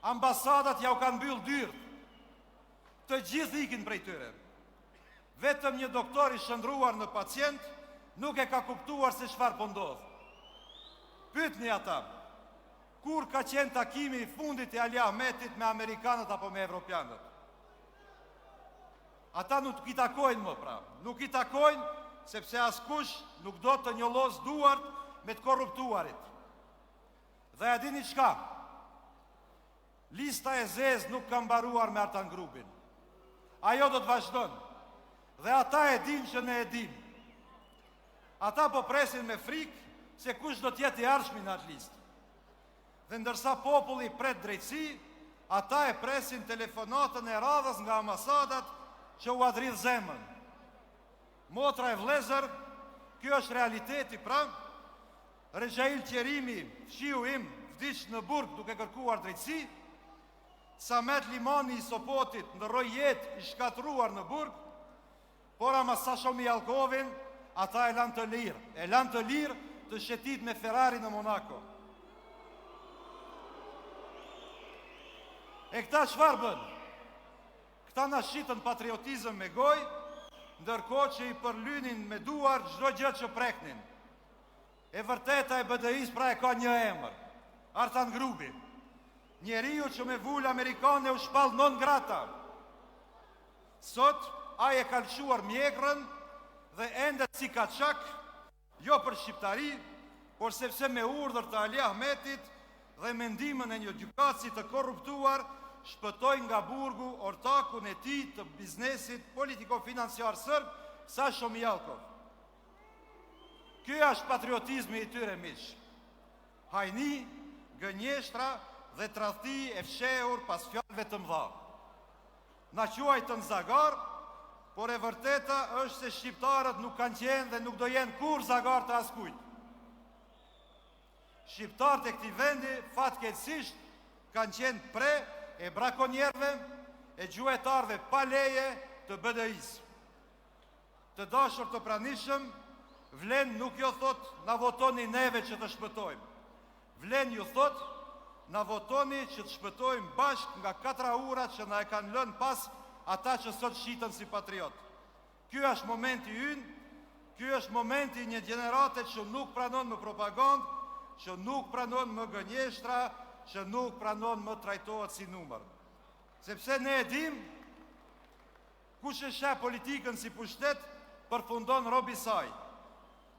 Ambasadat ja u kanë mbyll dyert. Të gjithë ikin prej tyre. Vetëm një doktor i shndruar në pacient nuk e ka kuptuar se çfarë po ndodh. Pyetni ata, kur ka qenë takimi i fundit i Ali Ahmetit me amerikanët apo me evropianët? Ata nuk i takojnë më pra. Nuk i takojnë sepse askush nuk do të njollos duart me të korruptuarit. Dhe a dini çka? Lista e zezë nuk ka mbaruar me Artan Grupin. Ajo do të vazhdon. Dhe ata e din që ne e dim. Ata po presin me frikë se kush do t'jetë i ardhshmi në atë listë. Dhe ndërsa populli pret drejtësi, ata e presin telefonatën e radhës nga ambasadat që u adridh zemën. Motra e vlezër, kjo është realiteti pra. Rexhail Qerimi, fshiu im, vdiq në burg duke kërkuar drejtësi. Samet Limani i Sopotit ndërroi jetë i shkatruar në burg. Por ama Sasho Mijalkovin, ata e lanë të lirë. E lanë të lirë të shetit me Ferrari në Monaco. E këta çfarë bën? Këta na shitën patriotizëm me gojë, ndërkohë që i përlynin me duar çdo gjë që preknin. E vërteta e BDI-s pra e ka një emër, Artan Grubi. Njeriu që me vulë amerikane u shpall non grata. Sot ai e ka lëshuar mjekrën dhe ende si kaçak, jo për shqiptari, por sepse me urdhër të Ali Ahmetit dhe me ndihmën e një gjykatësi të korruptuar, shpëtoi nga burgu ortakun e tij të biznesit politiko-financiar serb, Sasho Mijalkov. Ky është patriotizmi i tyre miq. Hajni, gënjeshtra dhe tradhti e fshehur pas fjalëve të mëdha. Na quajtën zagar, por e vërteta është se shqiptarët nuk kanë qenë dhe nuk do jenë kur zagar të askujt. Shqiptarët e këtij vendi fatkeqësisht kanë qenë pre e brakonjerëve, e gjuetarëve pa leje të BDI-s. Të dashur të pranishëm, vlen nuk jo thot na votoni neve që të shpëtojmë. Vlen ju thot na votoni që të shpëtojmë bashk nga 4 urat që na e kanë lënë pas ata që sot shiten si patriot. Ky është momenti ynë, ky është momenti një gjenerate që nuk pranon më propagandë, që nuk pranon më gënjeshtra, që nuk pranon më trajtohet si numër. Sepse ne e dim, kush e sheh politikën si pushtet, përfundon robi saj.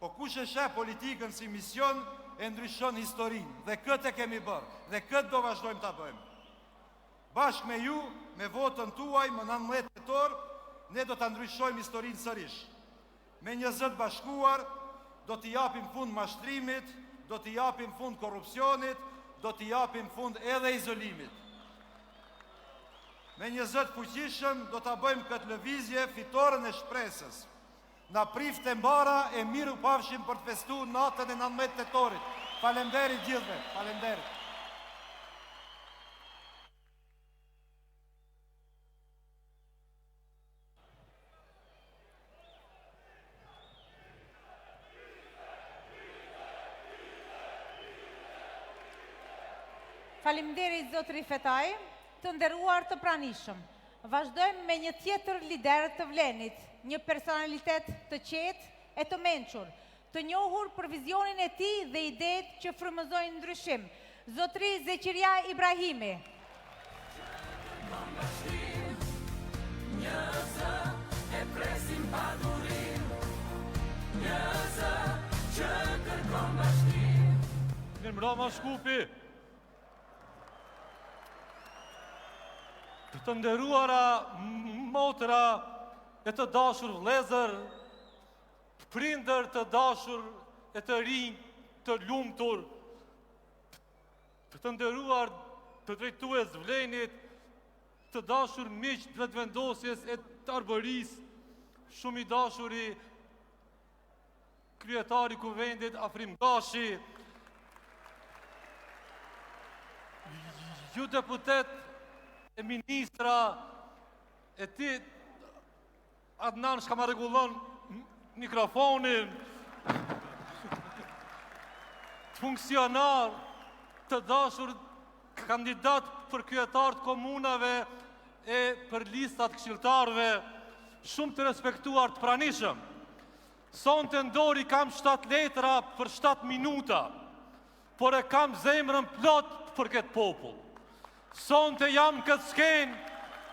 Po kush e sheh politikën si mision, e ndryshon historinë. Dhe këtë e kemi bërë, dhe këtë do vazhdojmë ta bëjmë. Bashkë me ju, me votën tuaj, më 19 tetor, ne do ta ndryshojmë historinë sërish. Me një zë të bashkuar, do t'i japim fund mashtrimit, do t'i japim fund korrupsionit, do t'i japim fund edhe izolimit. Me një zë të fuqishëm, do t'a bëjmë këtë lëvizje fitoren e shpresës. Na prifte mbara e miru pafshim për të festu natën e 19 tetorit. Faleminderit gjithëve, faleminderit. Faleminderit zotëri Fetaj, të nderuar të pranishëm. Vazhdojmë me një tjetër lider të Vlenit, një personalitet të qetë e të mençur, të njohur për vizionin e tij dhe idetë që frymëzojnë ndryshim. Zotëri Zeqiria Ibrahimi. Mirëmbrëma Shkupi. Të nderuara motra e të dashur vëllezër, prindër të dashur e të rinj, të lumtur, të nderuar të drejtues Vlenit, të dashur miq të vetëvendosjes e të Arbërisë, shumë i dashuri kryetari i kuvendit Afrim Gashi, ju deputet e ministra e ti Adnan shka ma regullon mikrofonin, funksionar, të dashur kandidat për kryetar të komunave e për listat këshilltarëve, shumë të respektuar të pranishëm. Sonte ndori kam 7 letra për 7 minuta, por e kam zemrën plot për këtë popull. Sonte jam këtë skenë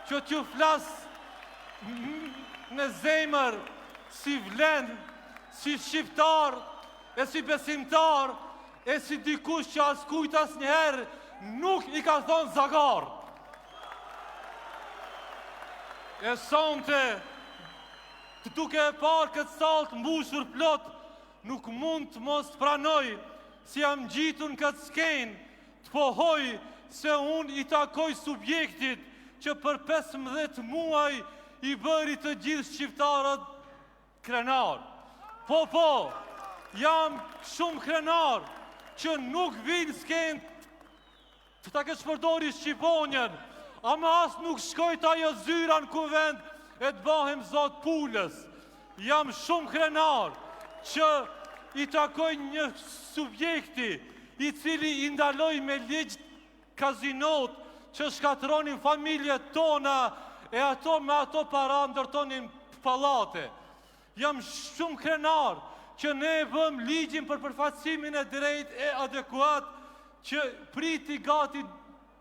që t'ju flas me zemër si vlen, si shqiptar, e si besimtar, e si dikush që askujt asnjëherë nuk i ka thonë zagar. E sonte, të duke e parë këtë sallë të mbushur plot, nuk mund të mos pranoj si jam gjitun këtë skenë, të pohoj se unë i takoj subjektit që për 15 muaj i bëri të gjithë shqiptarët krenar. Po, jam shumë krenar që nuk vinë s'ken të ta kesh përdori Shqiponjen, ama as nuk shkojt ajo zyra në kuvend e të bëhem zot Pulës. Jam shumë krenar që i takoj një subjekti i cili i ndaloj me ligj kazinot që shkatronin familjet tona e ato me ato para ndërtonin pallate. Jam shumë krenar që ne e bëm ligjin për përfaqësimin e drejt e adekuat që priti gati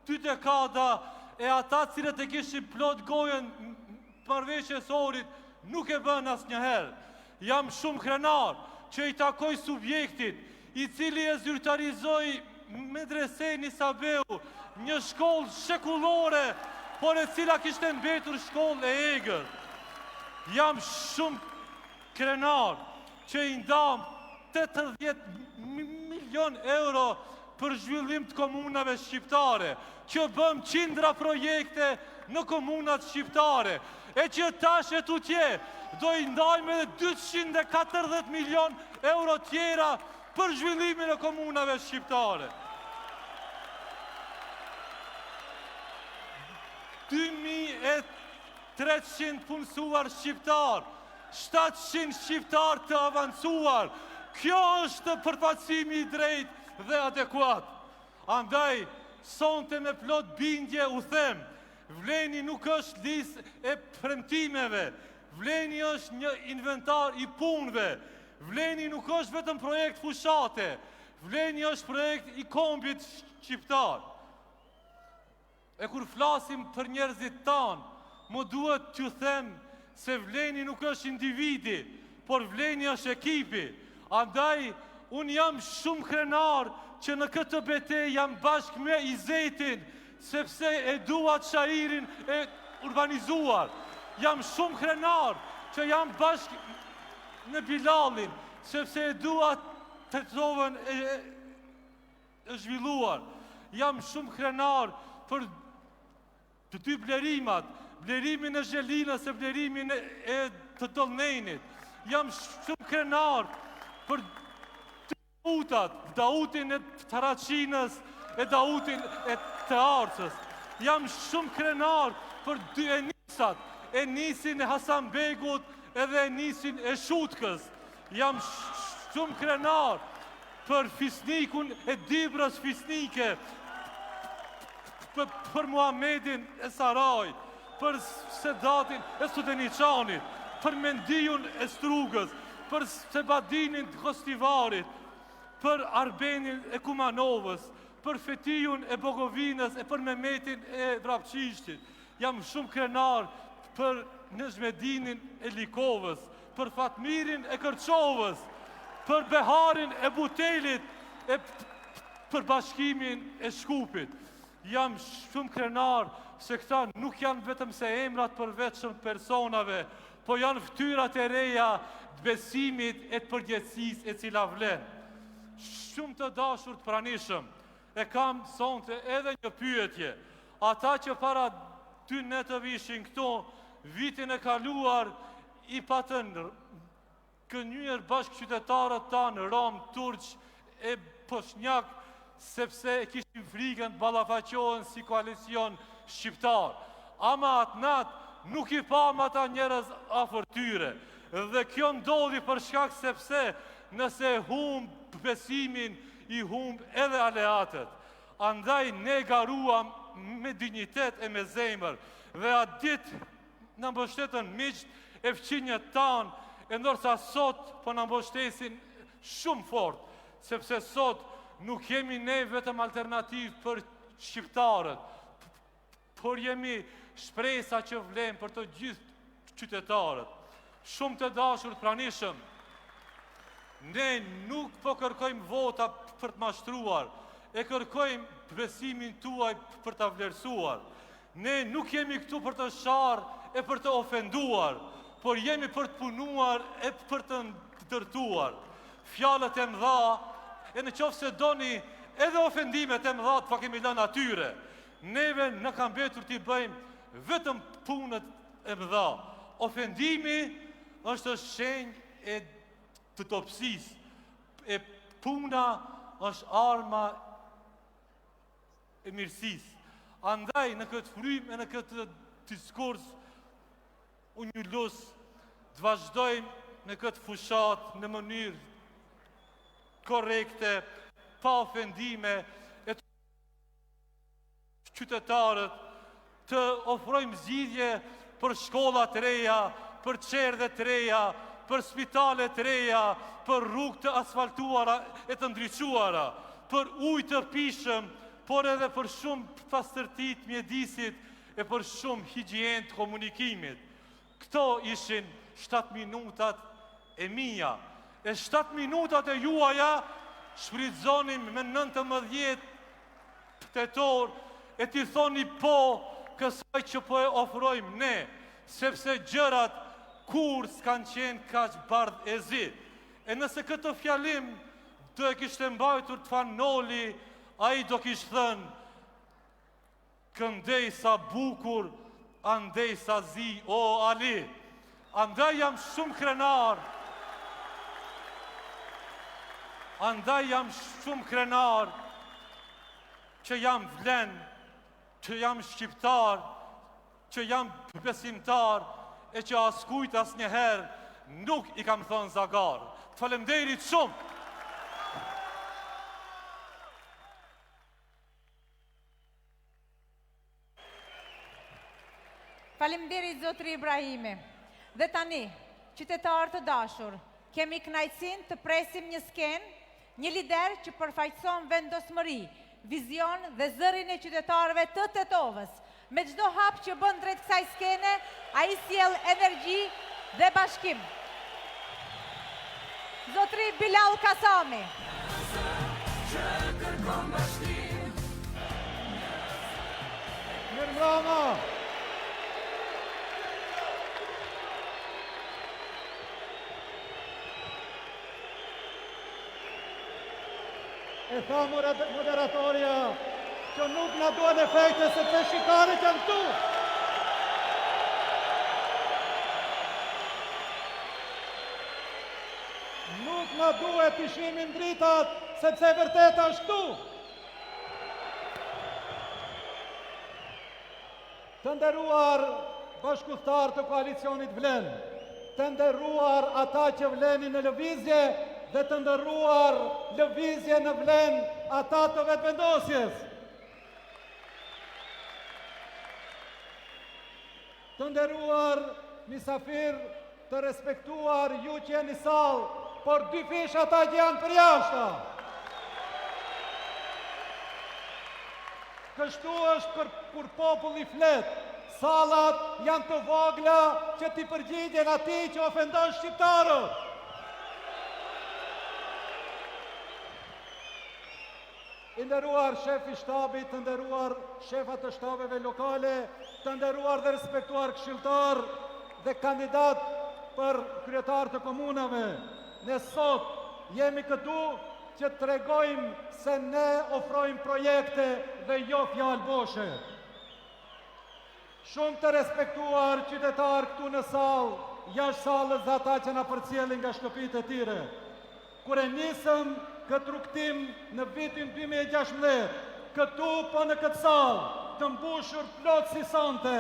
2 dekada e ata cilët e kishin plot gojen marrëveshjesorit nuk e bën asnjëherë. Jam shumë krenar që i takoj subjektit i cili e zyrtarizoi medresen Isabeu, një shkollë shekullore, por e cila kishte mbetur shkollë e egër. Jam shumë krenar që i ndam 80 milion euro për zhvillim të komunave shqiptare, që bëm qindra projekte në komunat shqiptare, e që tash e tutje do i ndajmë edhe 240 milion euro tjera për zhvillimin e komunave shqiptare. 2300 punësuar shqiptar, 700 shqiptar të avancuar. Kjo është përfaqësimi i drejtë dhe adekuat. Andaj, sonte me plot bindje u them, Vleni nuk është listë e premtimeve, Vleni është një inventar i punëve, Vleni nuk është vetëm projekt fushate, Vleni është projekt i kombit shqiptar. E kur flasim për njerëzit tanë, më duhet t'ju them se Vleni nuk është individi, por Vleni është ekipi. Andaj, unë jam shumë krenar që në këtë betejë jam bashkë me Izetin, sepse e dua Çairin e urbanizuar. Jam shumë krenar që jam bashkë në Bilalin, sepse e dua Tetovën e zhvilluar. Jam shumë krenar për të 2 blerimat, blerimin e Zhelinës e blerimin e të Dollnenit. Jam shumë krenar për 2 Dautat, Dautin e Taraqinës e Dautin e të Arcës. Jam shumë krenar për 2 Enisat, Enisin e Hasanbegut edhe Enisin e Shutkës. Jam shumë krenar për Fisnikun e Dibrës Fisnike, për Muhamedin e Sarajt, për Sedatin e Studeniçanit, për Mendijun e Strugës, për Sebadinin të Kostivarit, për Arbenin e Kumanovës, për Fetijun e Bogovinës e për Mehmetin e Vrapçishtit. Jam shumë krenar për Nezhmedinin e Likovës, për Fatmirin e Kërçovës, për Beharin e Butelit e për Bashkimin e Shkupit. Jam shumë krenar se këta nuk janë vetëm se emrat përveçëm personave, po janë ftyrat e reja të besimit e të përgjegjësisë e cila vlen. Shumë të dashur të pranishëm, e kam sonte edhe një pyetje. Ata që para 2 netëve ishin këto, vitin e kaluar i patën kënjyer bashkë qytetarët tanë, Rom, Turq e Poshnjak, sepse kishin frikën të ballafaqohen si koalicion shqiptar. Ama atë natë nuk i pam ata njerëz afër tyre. Dhe kjo ndodhi për shkak sepse nëse humb besimin, i humb edhe aleatët. Andaj ne garuam me dignitet e me zemër. Dhe atë ditë në mbështetën miqt e fqinjët tanë, e ndërsa sot po në mbështesin shumë fort, sepse sot nuk jemi ne vetëm alternativ për shqiptarët, por jemi shpresa që vlen për të gjithë qytetarët. Shumë të dashur të pranishëm, ne nuk po kërkojmë vota për të mashtruar, e kërkojmë besimin tuaj për të vlerësuar. Ne nuk jemi këtu për të sharë e për të ofenduar, por jemi për të punuar e për të ndërtuar. Fjalët e mëdha, e në qofë se doni edhe ofendimet e mëdha fa kemi lënë atyre. Neve në kam betur t'i bëjmë vetëm punët e mëdha. Ofendimi është shenjë e të topsisë. E puna është arma e mirësisë. Andaj në këtë frymë e në këtë diskurs unë ju lusë të vazhdojmë në këtë fushat në mënyrë korekte, pa ofendime, e të qytetarët, të ofrojmë zgjidhje për shkollat të reja, për qerdhe të reja, për spitale të reja, për rrugë të asfaltuara e të ndriçuara, për ujë të pishëm, por edhe për shumë pastërti të mjedisit e për shumë higjinë të komunikimit. Këto ishin 7 minutat e mia. E 7 minutat e juaja shfrytëzonim me 19 tetor e t'i thoni po kësaj që po e ofrojmë ne, sepse gjërat kur s'kan qenë kaq bardh e zi. E nëse këtë fjalim do e kishte mbajtur të Fanoli, ai do kishte thënë: këndej sa bukur, andej sa zi, o Ali. Andaj jam shumë krenar. Andaj jam shumë krenar që jam vlen, që jam shqiptar, që jam besimtar e që askujt asnjëherë nuk i kam thënë zagar. Faleminderit shumë. Faleminderit zotri Ibrahimi. Dhe tani, qytetarë të dashur, kemi kënaqësinë të presim një skenë, një lider që përfaqëson vendosmëri, vizion dhe zërin e qytetarëve të Tetovës. Me çdo hap që bën drejt kësaj skene, ai sjell energji dhe bashkim. Zotri Bilal Kasami. Mirëmbrëma. E tha moderatorja që nuk na duan efekte sepse shqiptarët janë këtu. Nuk na duhet të shimin dritat sepse vërteta është këtu. Të nderuar bashkëpunëtar të koalicionit Vlen, të nderuar ata që vlenin në lëvizje dhe të ndërruar lëvizje në Vlen ata të vetëvendosjes. Të nderuar misafir, të respektuar ju që jeni sallë, por dy fish ata që janë për jashtë. Kështu është kur populli flet. Sallat janë të vogla që t'i përgjigjen atij që ofendon shqiptarët. I nderuar shefi shtabit, të nderuar shefat të shtabeve lokale, të nderuar dhe respektuar këshilltar dhe kandidat për kryetar të komunave. Ne sot jemi këtu që të tregojmë se ne ofrojmë projekte dhe jo fjalë boshe. Shumë të respektuar qytetar këtu në sallë, jashtë sallës dhe ata që na përcjellin nga shtëpitë e tyre. Kur e nisëm këtë rrugtim në vitin 2016, këtu po në këtë sallë, të mbushur plot si sonte,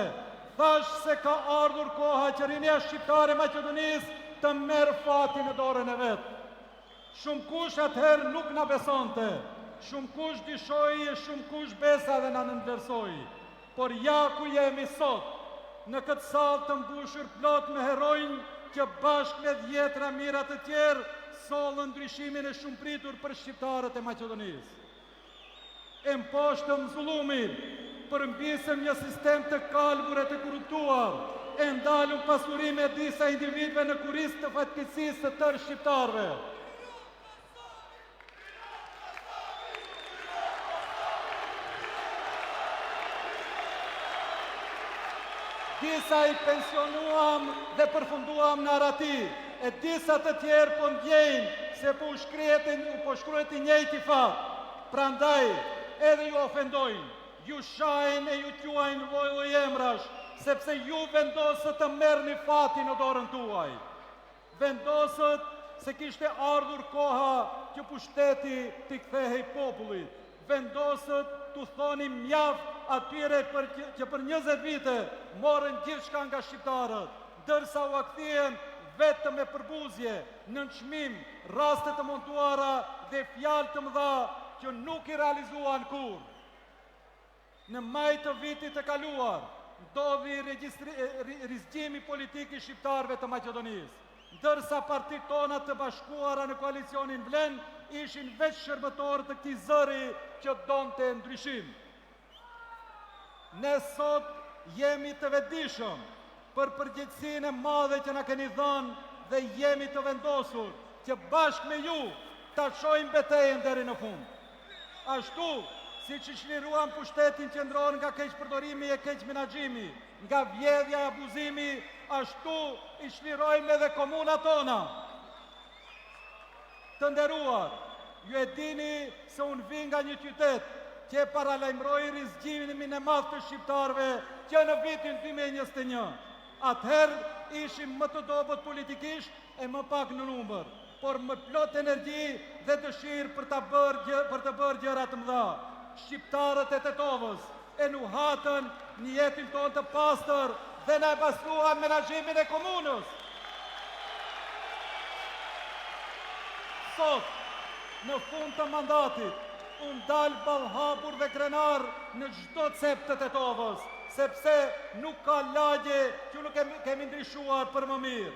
thash se ka ardhur koha që rinja shqiptare Maqedonisë të merr fatin në dorën e vet. Shumë kush atëherë nuk na besonte, shumë kush dishoi e shumë kush besa dhe na nënvlerësoi. Por ja ku jemi sot, në këtë sallë të mbushur plot me heronj që bashkë me dhjetra mira të tjerë sollën ndryshimin e shumë pritur për shqiptarët e Maqedonisë. E mposhtëm zullumin, përmbisëm një sistem të kalbur e të korruptuar, e ndalëm pasurinë e disa individëve në kurrizë të fatkeqësisë të tërë shqiptarëve. Disa i pensionuam dhe përfunduam në arati, e disa të tjerë po ndjejnë se po shkruhet i njëjti fat. Prandaj, edhe ju ofendojnë, ju shajnë e ju quajnë vojemrash, sepse ju vendosët të merrni fatin në dorën tuaj. Vendosët se kishte ardhur koha që pushteti t'i kthehej popullit. Vendosët t'u thoni mjaft atyre që për 20 vite morën gjithçka nga shqiptarët, dërsa u akthien vetëm me përbuzje, nënçmim, raste të montuara dhe fjalë të mëdha që nuk i realizuan kur. Në maj të vitit të kaluar, ndodhi rizgjimi politik i shqiptarëve të Maqedonisë, ndërsa partitë tona të bashkuara në koalicionin Vlen ishin veç shërbëtorë të këtij zëri që donte ndryshim. Ne sot jemi të vetëdijshëm për përgjegjësinë e madhe që na keni dhënë dhe jemi të vendosur që bashkë me ju ta çojmë betejën deri në fund. Ashtu siç i çliruam pushtetin qendror nga keqpërdorimi e keq menaxhimi, nga vjedhja e abuzimi, ashtu i çlirojmë edhe komunat tona. Të nderuar, ju e dini se unë vi nga një qytet që e paralajmëroi rizgjimin e madh të shqiptarëve që në vitin 2021. Atëherë ishim më të dobët politikisht e më pak në numër, por më plot energji dhe dëshirë për të bërë gjëra të mëdha. Shqiptarët e Tetovës e nuhatën një jetin tonë të pastër dhe na e pastruan menaxhimin e komunës. Sot, në fund të mandatit, unë dalë ballhapur dhe krenar në çdo cep të Tetovës, sepse nuk ka lagje që nuk kemi ndryshuar për më mirë.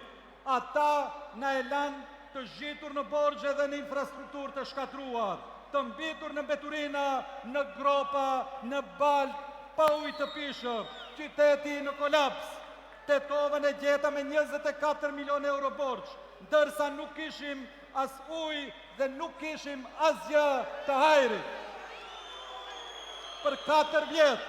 Ata na e lanë të zhitur në borxhe dhe në infrastrukturë të shkatruar, të mbitur në mbeturina, në gropa, në balë, pa ujë të pishëm, qyteti në kolaps. Tetovën e gjeta me 24 milion euro borxh, ndërsa nuk kishim as ujë dhe nuk kishim asgjë të hajrit. Për 4 vjet,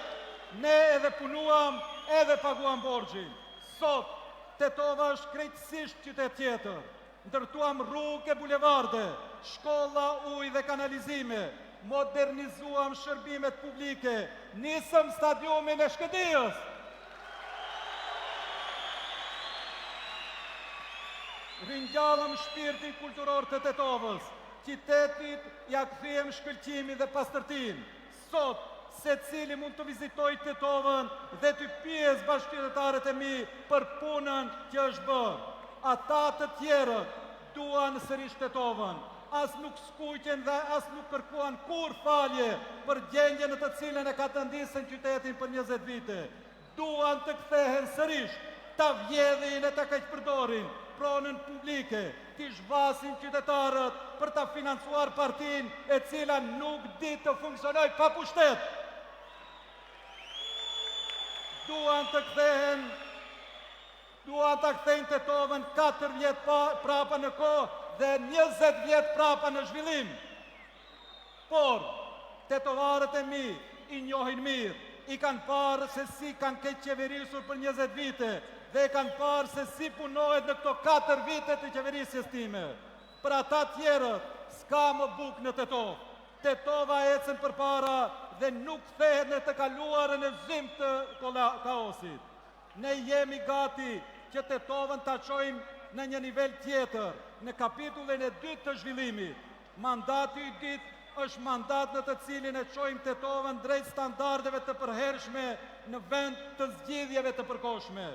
ne edhe punuam, edhe paguam borxhin. Sot, Tetova është krejtësisht qytet tjetër. Ndërtuam rrugë e bulevarde, shkolla, ujë dhe kanalizime, modernizuam shërbimet publike, nisëm stadiumin e Shkëdijës. Ringjallëm shpirtin kulturor të Tetovës, qytetit ja kthiem shkëlqimin dhe pastërtinë. Sot, secili mund të vizitojë Tetovën dhe të pyes bashkëqytetarët e mi për punën që është bërë. Ata të tjerët duan sërish Tetovën, as nuk skuqen dhe as nuk kërkuan kur falje për gjendjen në të cilën e ka të ndisën qytetin për 20 vite. Duan të kthehen sërish, ta vjedhin e ta keqpërdorin pronën publike, t'i zhvasin qytetarët për ta financuar partinë e cila nuk di të funksionoj pa pushtet. Duan të kthejnë Tetovën 4 vjet prapa në kohë dhe 20 vjet prapa në zhvillim. Por, tetovarët e mi i njohin mirë, i kanë parë se si kanë keq qeverisur për 20 vite dhe kanë parë se si punohet në këto 4 vite të qeverisjes time. Për ata tjerët, s'ka më buk në Tetovë. Tetova ecën përpara dhe nuk kthehet në të kaluarën e zymë të kaosit. Ne jemi gati që Tetovën ta çojmë në një nivel tjetër, në kapitullin e 2 të zhvillimit. Mandati i dytë është mandat në të cilin e çojmë Tetovën drejt standardeve të përhershme në vend të zgjidhjeve të përkohshme.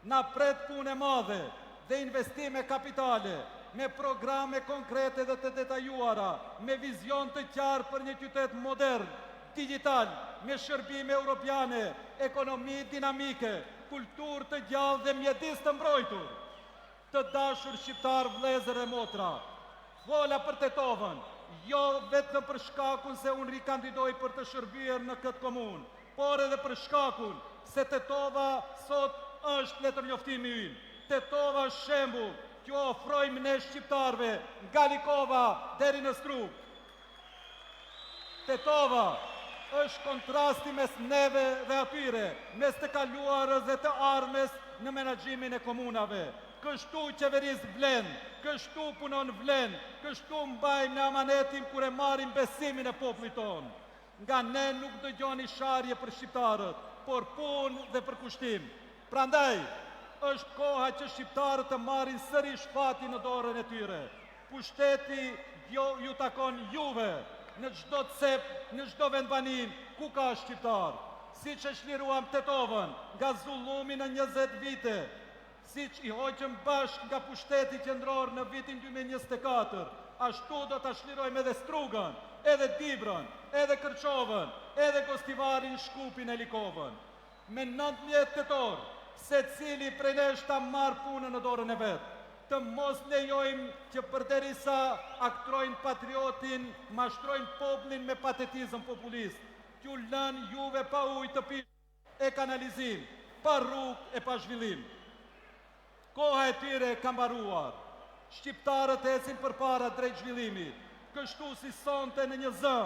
Na pret punë e madhe dhe investime kapitale, me programe konkrete dhe të detajuara, me vizion të qartë për një qytet modern, digital, me shërbime europiane, ekonomi dinamike, kulturë të gjallë dhe mjedis të mbrojtur. Të dashur shqiptar, vëllezër e motra, fola për Tetovën, jo vetëm për shkakun se unë rikandidoj për të shërbyer në këtë komunë, por edhe për shkakun se Tetova sot është letërnjoftimi ynë. Tetova është shembull që ofrojmë ne shqiptarve nga Likova deri në Strug. Tetova është kontrasti mes neve dhe atyre, mes të kaluarës dhe të ardhmes në menaxhimin e komunave. kështu qeverisë vlen, kështu punon vlen, kështu mbajmë në amanetin kur e marrim besimin e popullit tonë. Nga ne nuk dëgjoni sharje për shqiptarët, por punë dhe për kushtim. Prandaj, është koha që shqiptarët të marrin sërish fatin në dorën e tyre. Pushteti ju takon juve, në çdo cep, në çdo vendbanim ku ka shqiptar. Siç e shliruam Tetovën nga zullumi në 20 vite, siç i hoqëm bashk nga pushteti qendror në vitin 2024, ashtu do ta shlirojmë edhe Strugën, edhe Dibrën, edhe Kërçovën, edhe Gostivarin, Shkupin e Likovën. Me 19 tetor, secili prej nesh ta marr punën në dorën e vet. Të mos lejojmë që përderisa aktrojnë patriotin, mashtrojnë popullin me patetizëm populist, t'ju lënë juve pa ujë të pishë e kanalizim, pa rrugë e pa zhvillim. Koha e tyre ka mbaruar. Shqiptarët ecin përpara drejt zhvillimit. Kështu si sonte në një zë,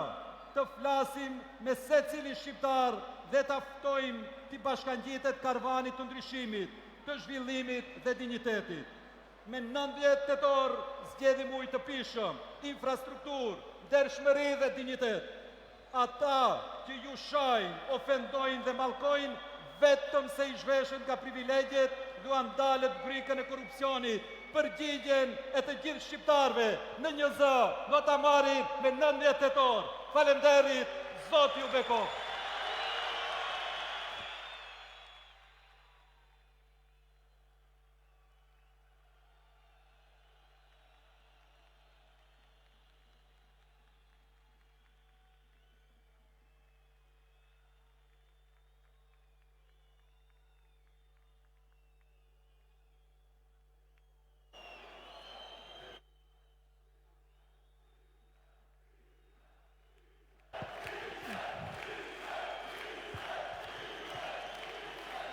të flasim me secili shqiptar dhe ta ftojmë t'i bashkangjitet karvanit të ndryshimit, të zhvillimit dhe dignitetit. Me 19 tetor zgjedhim ujë të pishëm, infrastrukturë, ndershmëri dhe dignitet. Ata që ju shajnë, ofendojnë dhe mallkojnë, vetëm se i zhveshen nga privilegjet, duan dalët brikën e korrupsionit, përgjigjen e të gjithë shqiptarve në një zë, do ta marrin me 19 tetor. Faleminderit, Zoti ju bekoftë.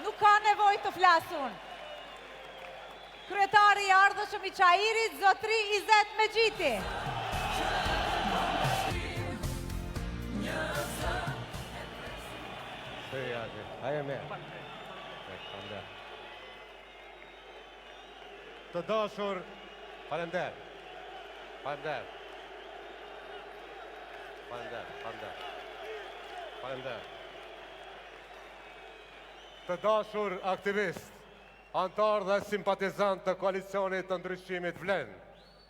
Nuk ka nevojë të flasun. Kryetari i ardhshëm i Çajirit, zotri Izet Mexhiti. Të dashur, falender. Të dashur aktivist, antar dhe simpatizant të koalicionit të ndryshimit vlen,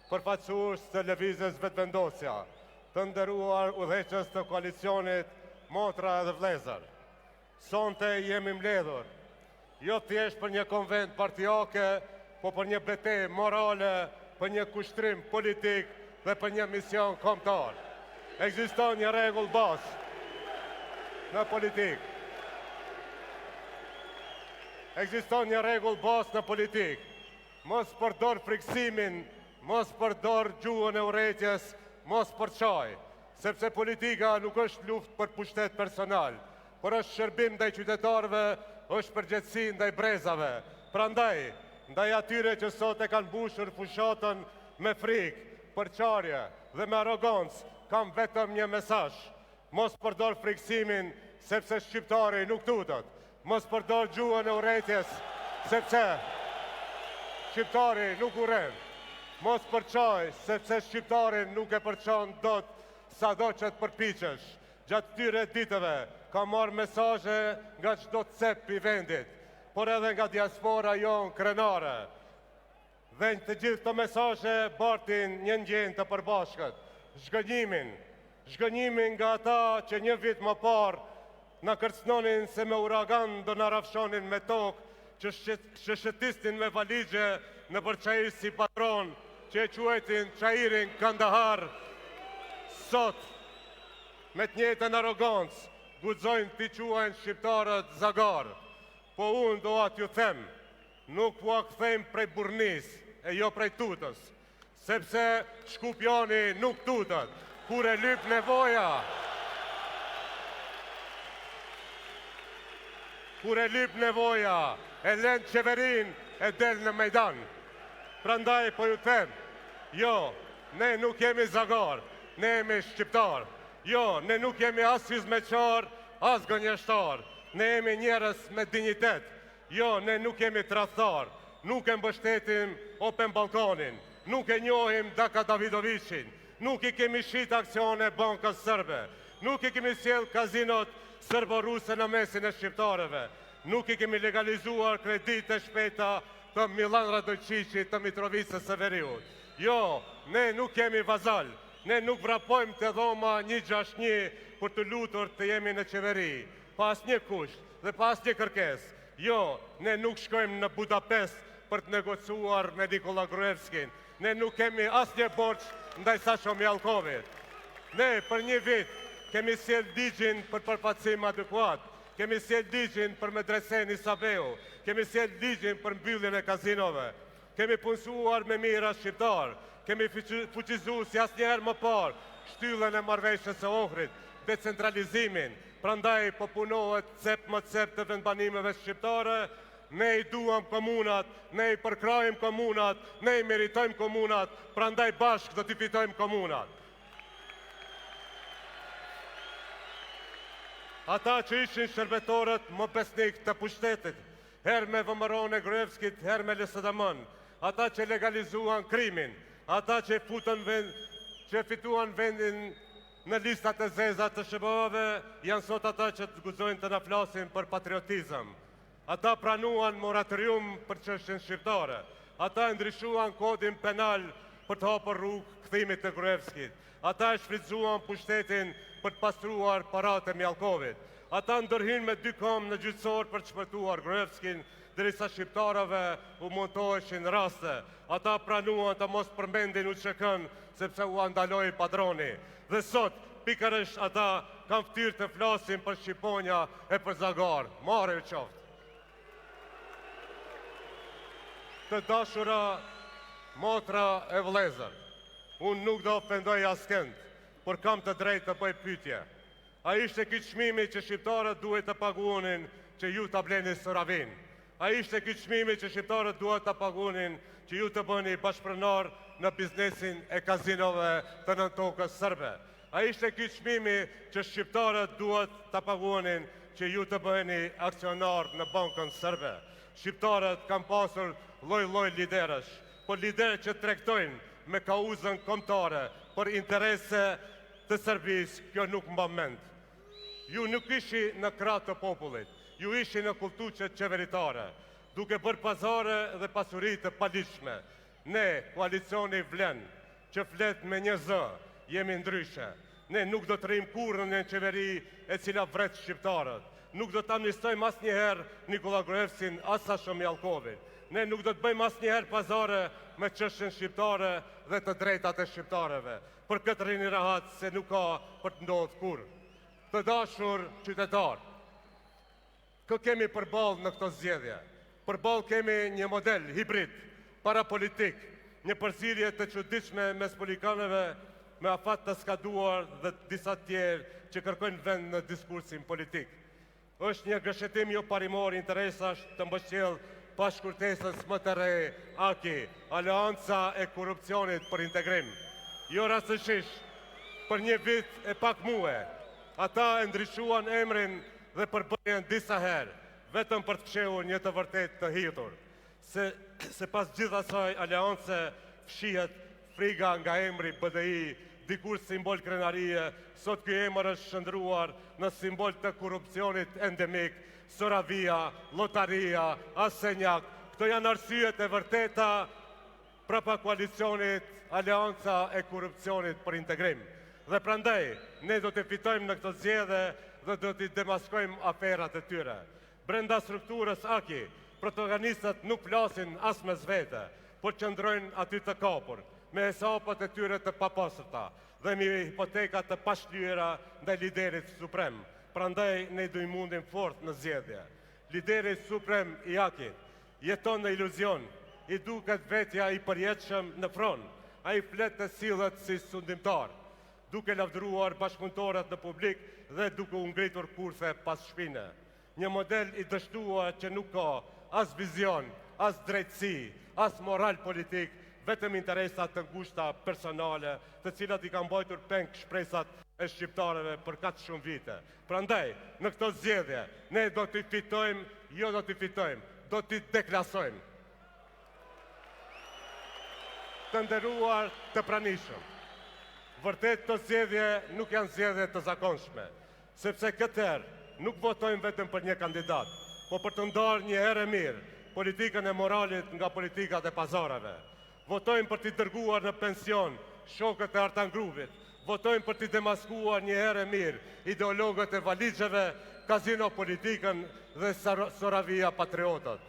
përfaqësues të lëvizjes vetëvendosja, të nderuar udhëheqës të koalicionit, motra dhe vëllezër. Sonte jemi mbledhur, jo thjesht për një konvent partijake, po për një betejë morale, për një kushtrim politik dhe për një mision kombëtar. Ekziston një rregull bazë në politikë. Ekziston një rregull bazë në politikë. Mos përdor friksimin, mos përdor gjuhën e urrëties, mos përçaj, sepse politika nuk është luftë për pushtet personal, por është shërbim ndaj qytetarëve, është përgjegjësi ndaj brezave. Prandaj, ndaj atyre që sot e kanë mbushur fushatën me frikë, përçarje dhe me arrogancë, kam vetëm një mesazh. Mos përdor friksimin, sepse shqiptari nuk tutet. Mos përdor gjuhën e urrëties, sepse shqiptari nuk urren. Mos përçaj, sepse shqiptari nuk e përçon dot, sado që të përpiqesh. Gjatë këtyre ditëve ka marrë mesazhe nga çdo cep i vendit, por edhe nga diaspora jon krenare. Dhe të gjithë të mesazhe bartin një ndjenjë të përbashkët, zhgënjimin nga ata që një vit më parë na kërcënonin se me uragan do na rafshonin me tokë, që shëtistin me valigje në për Çajir si patron, që e quajtin Çajirin Kandahar. Sot, me të njëjtën arrogancë, guxojnë t'i quajnë shqiptarët zagar. Po unë do atë ju them, nuk u kthejmë prej burnis, e jo prej tutës, sepse Shkupjani nuk tutet, kur e lyp nevoja. Kur e lyp nevoja, e lën qeverin, e del në mejdan. Prandaj po ju them, jo, ne nuk jemi zagar, ne jemi shqiptar. Jo, ne nuk jemi as hizmeçar, as gënjeshtar. Ne jemi njerëz me dinjitet. Jo, ne nuk jemi tradhtar. nuk e mbështetim Open Balkanin, nuk e njohim Daka Davidovicin, nuk i kemi shit aksione bankës sërbe, nuk i kemi sjell kazinot sërbo-ruse në mesin e shqiptarëve, nuk i kemi legalizuar kredite shpeta të Milan Radojqiqit të Mitrovicës së Veriut. Jo, ne nuk kemi vazal, ne nuk vrapojmë të dhoma 161 për të lutur të jemi në qeveri, pas një kusht dhe pas një kërkes. Jo, ne nuk shkojmë në Budapest për të negocuar me Nikola Gruevskin, ne nuk kemi asnjë borç ndaj Sasho Mjalkovit. Ne për një vit kemi sjell ligjin për përfaqësim adekuat, kemi sjell ligjin për medresen Isabeu, kemi sjell ligjin për mbylljen e kazinove, kemi punësuar me mira shqiptar, kemi fuqizuar si asnjëherë më parë shtyllën e marrëveshjes së Ohrit, decentralizimin, prandaj po punohet cep më cep të vendbanimeve shqiptare. Ne i duam komunat, ne i përkrajmë komunat, ne i meritojmë komunat, prandaj bashkë do t'i fitojmë komunat. Ata që ishin shërbetorët më besnik të pushtetit, her me vëmëron e Gruevskit, her me LSDM-n, ata që legalizuan krimin, ata që fituan vendin në listat e zeza të SBA-ve, janë sot ata që të guxojnë të na flasin për patriotizëm. Ata pranuan moratorium për çështjen shqiptare. Ata ndryshuan kodin penal për të hapur rrugë kthimit të Gruevskit. Ata shfrytzuan pushtetin për të pastruar paratë e Mjalkovit. Ata ndërhyjnë me 2 kom në gjyqësor për të shpëtuar Gruevskin, derisa shqiptarëve u montoheshin raste. Ata pranuan të mos përmendin UÇK-n sepse u andaloi padroni. Dhe sot, pikërisht ata kanë ftyrë të flasin për Shqiponja e për Zagar. Marrë u qoftë. Të dashura motra e vëllezër, unë nuk do ofendoj askënd, por kam të drejtë të bëj pyetje. A ishte ky çmimi që shqiptarët duhet të paguonin që ju ta bleni Soravin? A ishte ky çmimi që shqiptarët duhet të paguonin që ju të bëni bashkëpronar në biznesin e kazinove të nën tokës sërbe? A ishte ky çmimi që shqiptarët duhet të paguonin që ju të bëheni aksionar në bankën sërbe? Shqiptarët kanë pasur lloj-lloj liderësh, por liderë që tregtojnë me kauzën kombëtare për interese të Serbisë, kjo nuk mban mend. Ju nuk ishi në krah të popullit, ju ishi në kulturë qeveritare, duke bërë pazare dhe pasuri të paligjshme. Ne, koalicioni vlen, që flet me një zë, jemi ndryshe. Ne nuk do të rrim kurrë në qeveri e cila vret shqiptarët. Nuk do të amnistojmë asnjëherë Nikola Gruevskin as Sasho Mjalkovin. Ne nuk do të bëjmë asnjëherë pazare me çështjen shqiptare dhe të drejtat e shqiptarëve. Për këtë rini rahat se nuk ka për të ndodhur kurrë. Të dashur qytetar, kë kemi përballë në këto zgjedhje? Përballë kemi një model hibrid, parapolitik, një përzierje të çuditshme mes politikanëve me afat të skaduar dhe disa tjerë që kërkojnë vend në diskursin politik. Është një gëshetim jo parimor interesash të mbështjell pa shkurtesës më të re, AKI, Aleanca e Korrupsionit për Integrim. Jo rastësisht, për një vit e pak muaj, ata e ndryshuan emrin dhe përbëhen disa herë, vetëm për të fshehur një të vërtet të hitur. Se pas gjithë asaj aleance fshihet friga nga emri BDI, dikur simbol krenarie, sot ky emër është shndruar në simbol të korrupsionit endemik, Soravia, Lotaria, Asenjak. Këto janë arsyet e vërteta prapa koalicionit Aleanca e Korrupsionit për Integrim. Dhe prandaj, ne do të fitojmë në këto zgjedhje dhe do të demaskojmë aferat e tyre. Brenda strukturës AKI, protagonistët nuk flasin as mes vete, por qëndrojnë aty të kapur, me hesapat e tyre të papastërta dhe me hipotekat të pashlyera ndaj liderit suprem. Prandaj ne do i mundim fort në zgjedhje. Lideri suprem i AKI-t jeton në iluzion, i duket vetja i përjetshëm në front, ai flet të sillet si sundimtar, duke lavdëruar bashkëpunëtorët në publik dhe duke u ngritur kurthe pas shpine. Një model i dështuar që nuk ka as vizion, as drejtësi, as moral politik, vetëm interesat të ngushta personale, të cilat i kanë mbajtur peng shpresat e shqiptarëve për kaq shumë vite. Prandaj, në këto zgjedhje, ne do t'i fitojmë, jo do t'i fitojmë, do t'i deklasojmë. të nderuar të pranishëm. Vërtet të zgjedhje nuk janë zgjedhje të zakonshme, sepse këtëherë nuk votojmë vetëm për një kandidat, po për të ndarë një herë mirë politikën e moralit nga politikat e pazareve. Votojmë për t'i dërguar në pension shokët e Artan Grupit, votojmë për t'i demaskuar një herë mirë ideologët e valigjeve, kazino politikën dhe Soravia patriotët.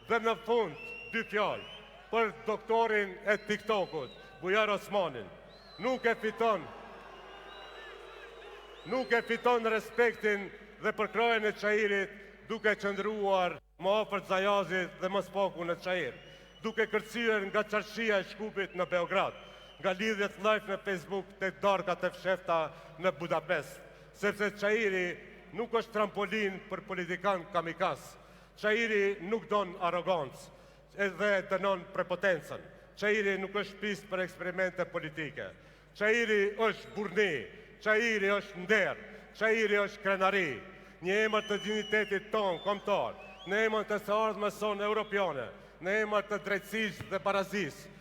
Dhe në fund, dy fjalë për doktorin e TikTokut, Bujar Osmanin. Nuk e fiton respektin dhe përkrajen e Çairit duke qëndruar më afër Zajazit dhe më spaku në Çair, duke kërcyer nga çarshia e Shkupit në Beograd, nga lidhjet live në Facebook të darkat e fshehta në Budapest, sepse Çairi nuk është trampolin për politikan kamikaz. Çairi nuk don arrogancë edhe dënon prepotencën. Çairi nuk është pistë për eksperimente politike. Çairi është burni, Çairi është nder, Çairi është krenari. Një emër të dignitetit tonë kombëtar, në emër të së ardhmes sonë europiane, në emër të drejtësisë dhe barazisë,